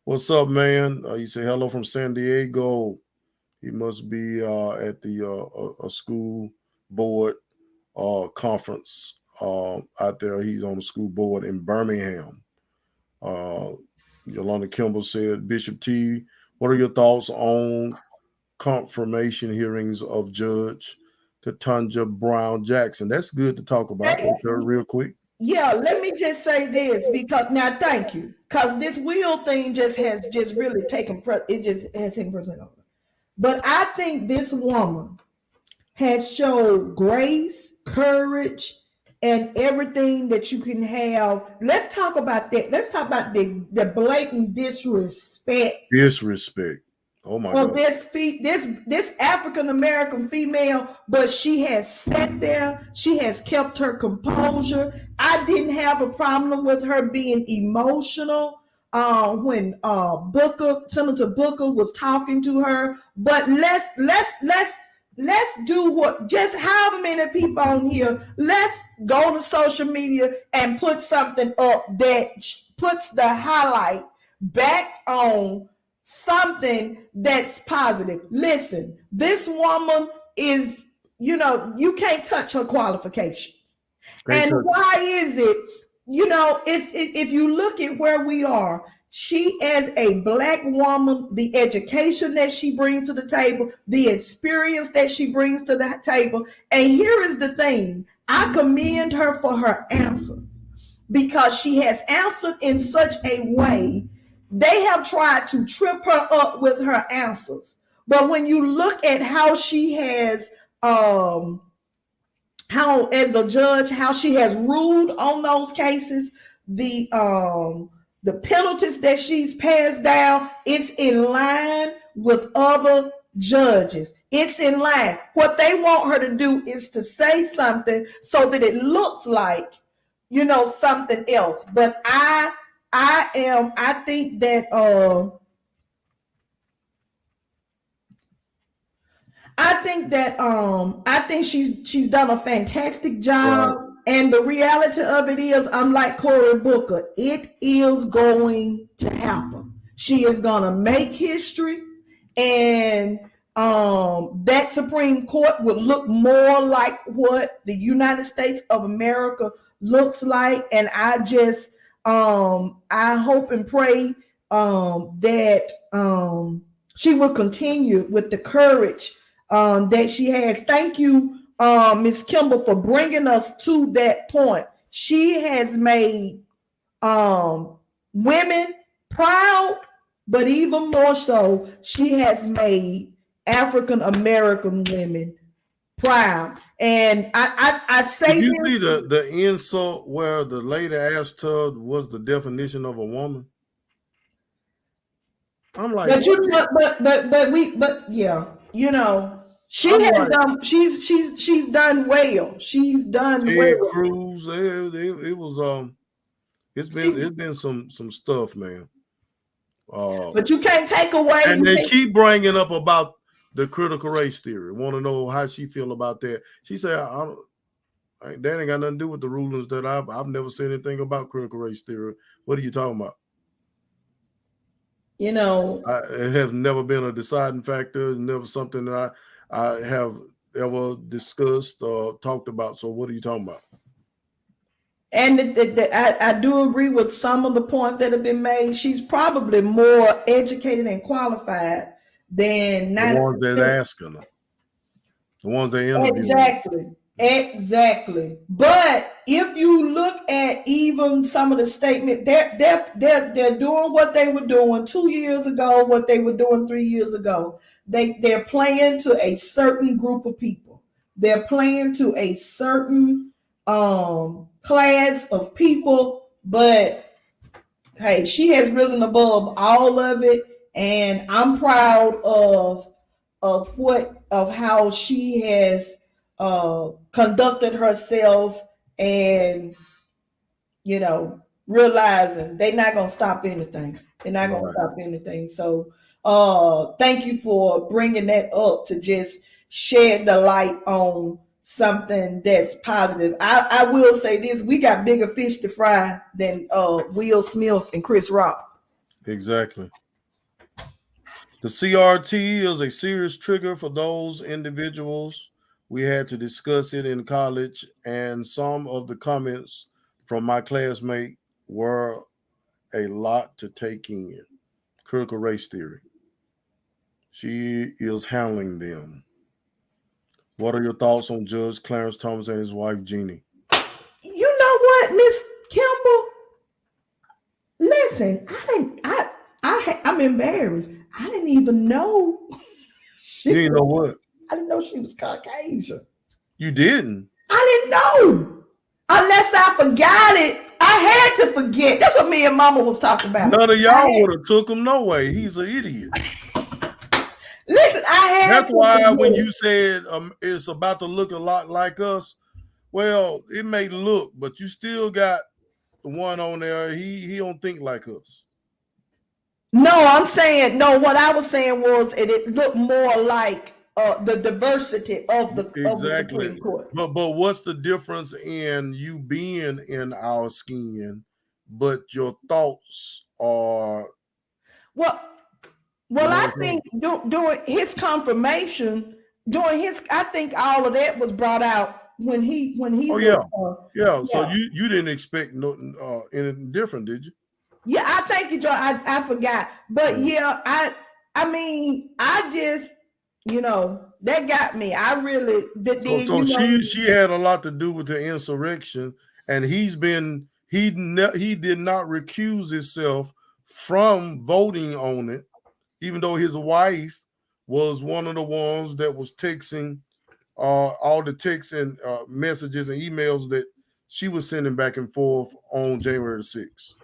A: What's up, man? You say hello from San Diego. He must be at the a school board conference out there. He's on the school board in Birmingham. Yolanda Kimball said, Bishop T, what are your thoughts on confirmation hearings of Judge Ketanji Brown Jackson? That's good to talk about real quick.
B: Yeah, let me just say this, because now thank you, because this wheel thing has really taken precedent over. But I think this woman has showed grace, courage, and everything that you can have. Let's talk about that. Let's talk about the blatant disrespect.
A: Oh my God.
B: This African American female, but she has sat there. She has kept her composure. I didn't have a problem with her being emotional when Senator Booker was talking to her. But let's do what, just however many people on here, let's go to social media and put something up that puts the highlight back on something that's positive. Listen, this woman is, you can't touch her qualifications. Why is it? If you look at where we are, She, as a Black woman, the education that she brings to the table, the experience that she brings to the table. And here is the thing, I commend her for her answers, because she has answered in such a way. They have tried to trip her up with her answers. But when you look at how she has, how as a judge, how she has ruled on those cases, the penalties that she's passed down, it's in line with other judges. It's in line. What they want her to do is to say something so that it looks like, something else. But I think that I think she's done a fantastic job.
A: Right.
B: And the reality of it is, I'm like Cory Booker. It is going to happen. She is gonna make history, and that Supreme Court would look more like what the United States of America looks like. And I hope and pray that she will continue with the courage that she has. Thank you, Miss Kimball, for bringing us to that point. She has made women proud, but even more so, she has made African American women proud. And I say,
A: did you see the insult where the lady asked her what's the definition of a woman? I'm like,
B: but yeah, she
A: I'm
B: has
A: like,
B: done. She's done well. She's done
A: Ted
B: well.
A: Cruz. It was it's been some stuff, man.
B: But you can't take away.
A: And they keep bringing up about the critical race theory. Want to know how she feel about that? She said, that ain't got nothing to do with the rulings that I've never said anything about critical race theory. What are you talking about? It has never been a deciding factor. It's never something that I have ever discussed or talked about. So what are you talking about?
B: And I do agree with some of the points that have been made. She's probably more educated and qualified than
A: the ones that asking her, the ones they interviewing.
B: Exactly. But if you look at even some of the statement, they're doing what they were doing 2 years ago, what they were doing 3 years ago. They're playing to a certain group of people. They're playing to a certain class of people. But hey, she has risen above all of it, and I'm proud of how she has conducted herself, and realizing they're not gonna stop anything. They're not gonna stop anything. So thank you for bringing that up to just shed the light on something that's positive. I will say this: we got bigger fish to fry than Will Smith and Chris Rock.
A: Exactly. The CRT is a serious trigger for those individuals. We had to discuss it in college, and some of the comments from my classmate were a lot to take in. Critical race theory. She is handling them. What are your thoughts on Judge Clarence Thomas and his wife, Jeannie?
B: You know what, Miss Kimball? Listen, I'm embarrassed. I didn't even know.
A: You didn't know what?
B: I didn't know she was Caucasian.
A: You didn't?
B: I didn't know. Unless I forgot it. I had to forget. That's what me and Mama was talking about.
A: None of y'all would have took him no way. He's an idiot.
B: Listen, I had
A: That's why when you said it's about to look a lot like us, well, it may look, but you still got the one on there. He don't think like us.
B: No, I'm saying no. What I was saying was it looked more like the diversity of the Supreme Court.
A: But what's the difference in you being in our skin, but your thoughts are
B: Well, I think during his confirmation, I think all of that was brought out when he.
A: Oh yeah. So you didn't expect anything different, did you?
B: Yeah, I thank you, Joe. I forgot. But yeah, I mean, I just, that got me. I really, but then,
A: So she had a lot to do with the insurrection, and he did not recuse himself from voting on it, even though his wife was one of the ones that was texting all the texts and messages and emails that she was sending back and forth on January 6th.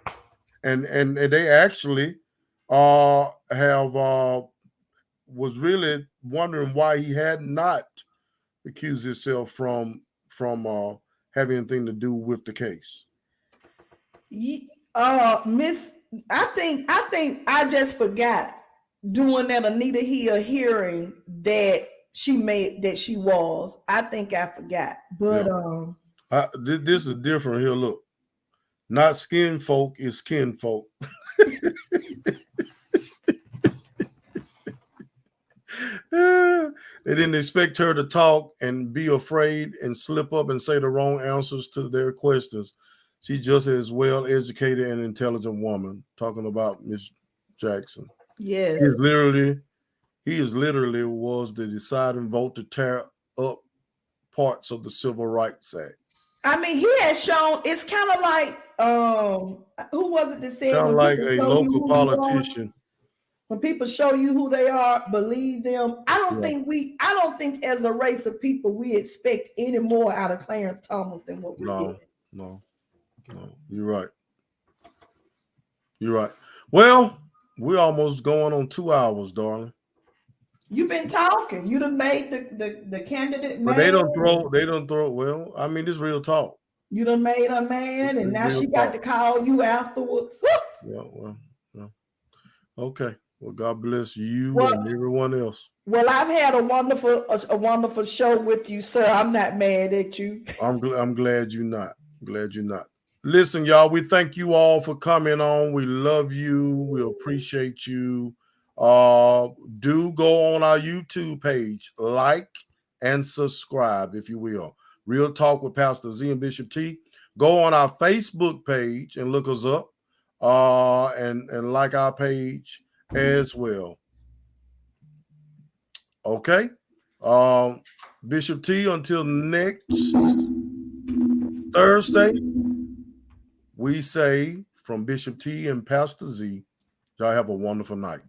A: And they actually have was really wondering why he had not recused himself from having anything to do with the case.
B: Miss, I think I just forgot doing that Anita Hill hearing that she was. I think I forgot. But
A: this is different here. Look, not skin folk, it's kin folk. They didn't expect her to talk and be afraid and slip up and say the wrong answers to their questions. She's just as well educated and intelligent woman. Talking about Miss Jackson.
B: Yes,
A: he is literally was the deciding vote to tear up parts of the Civil Rights Act.
B: I mean, he has shown. It's kind of like who was it that said?
A: Kind of like a local politician.
B: When people show you who they are, believe them. I don't think as a race of people we expect any more out of Clarence Thomas than what we're getting.
A: No, you're right. You're right. Well, we're almost going on 2 hours, darling.
B: You've been talking. You done made the candidate.
A: But they don't throw. Well, I mean, this real talk.
B: You done made her man, and now she got to call you afterwards.
A: Yeah. Okay. Well, God bless you and everyone else.
B: Well, I've had a wonderful show with you, sir. I'm not mad at you.
A: I'm glad you're not. Glad you're not. Listen, y'all, we thank you all for coming on. We love you. We appreciate you. Do go on our YouTube page, like and subscribe, if you will. Real Talk with Pastor Z and Bishop T. Go on our Facebook page and look us up, and like our page as well. Okay. Bishop T, until next Thursday, we say from Bishop T and Pastor Z, y'all have a wonderful night.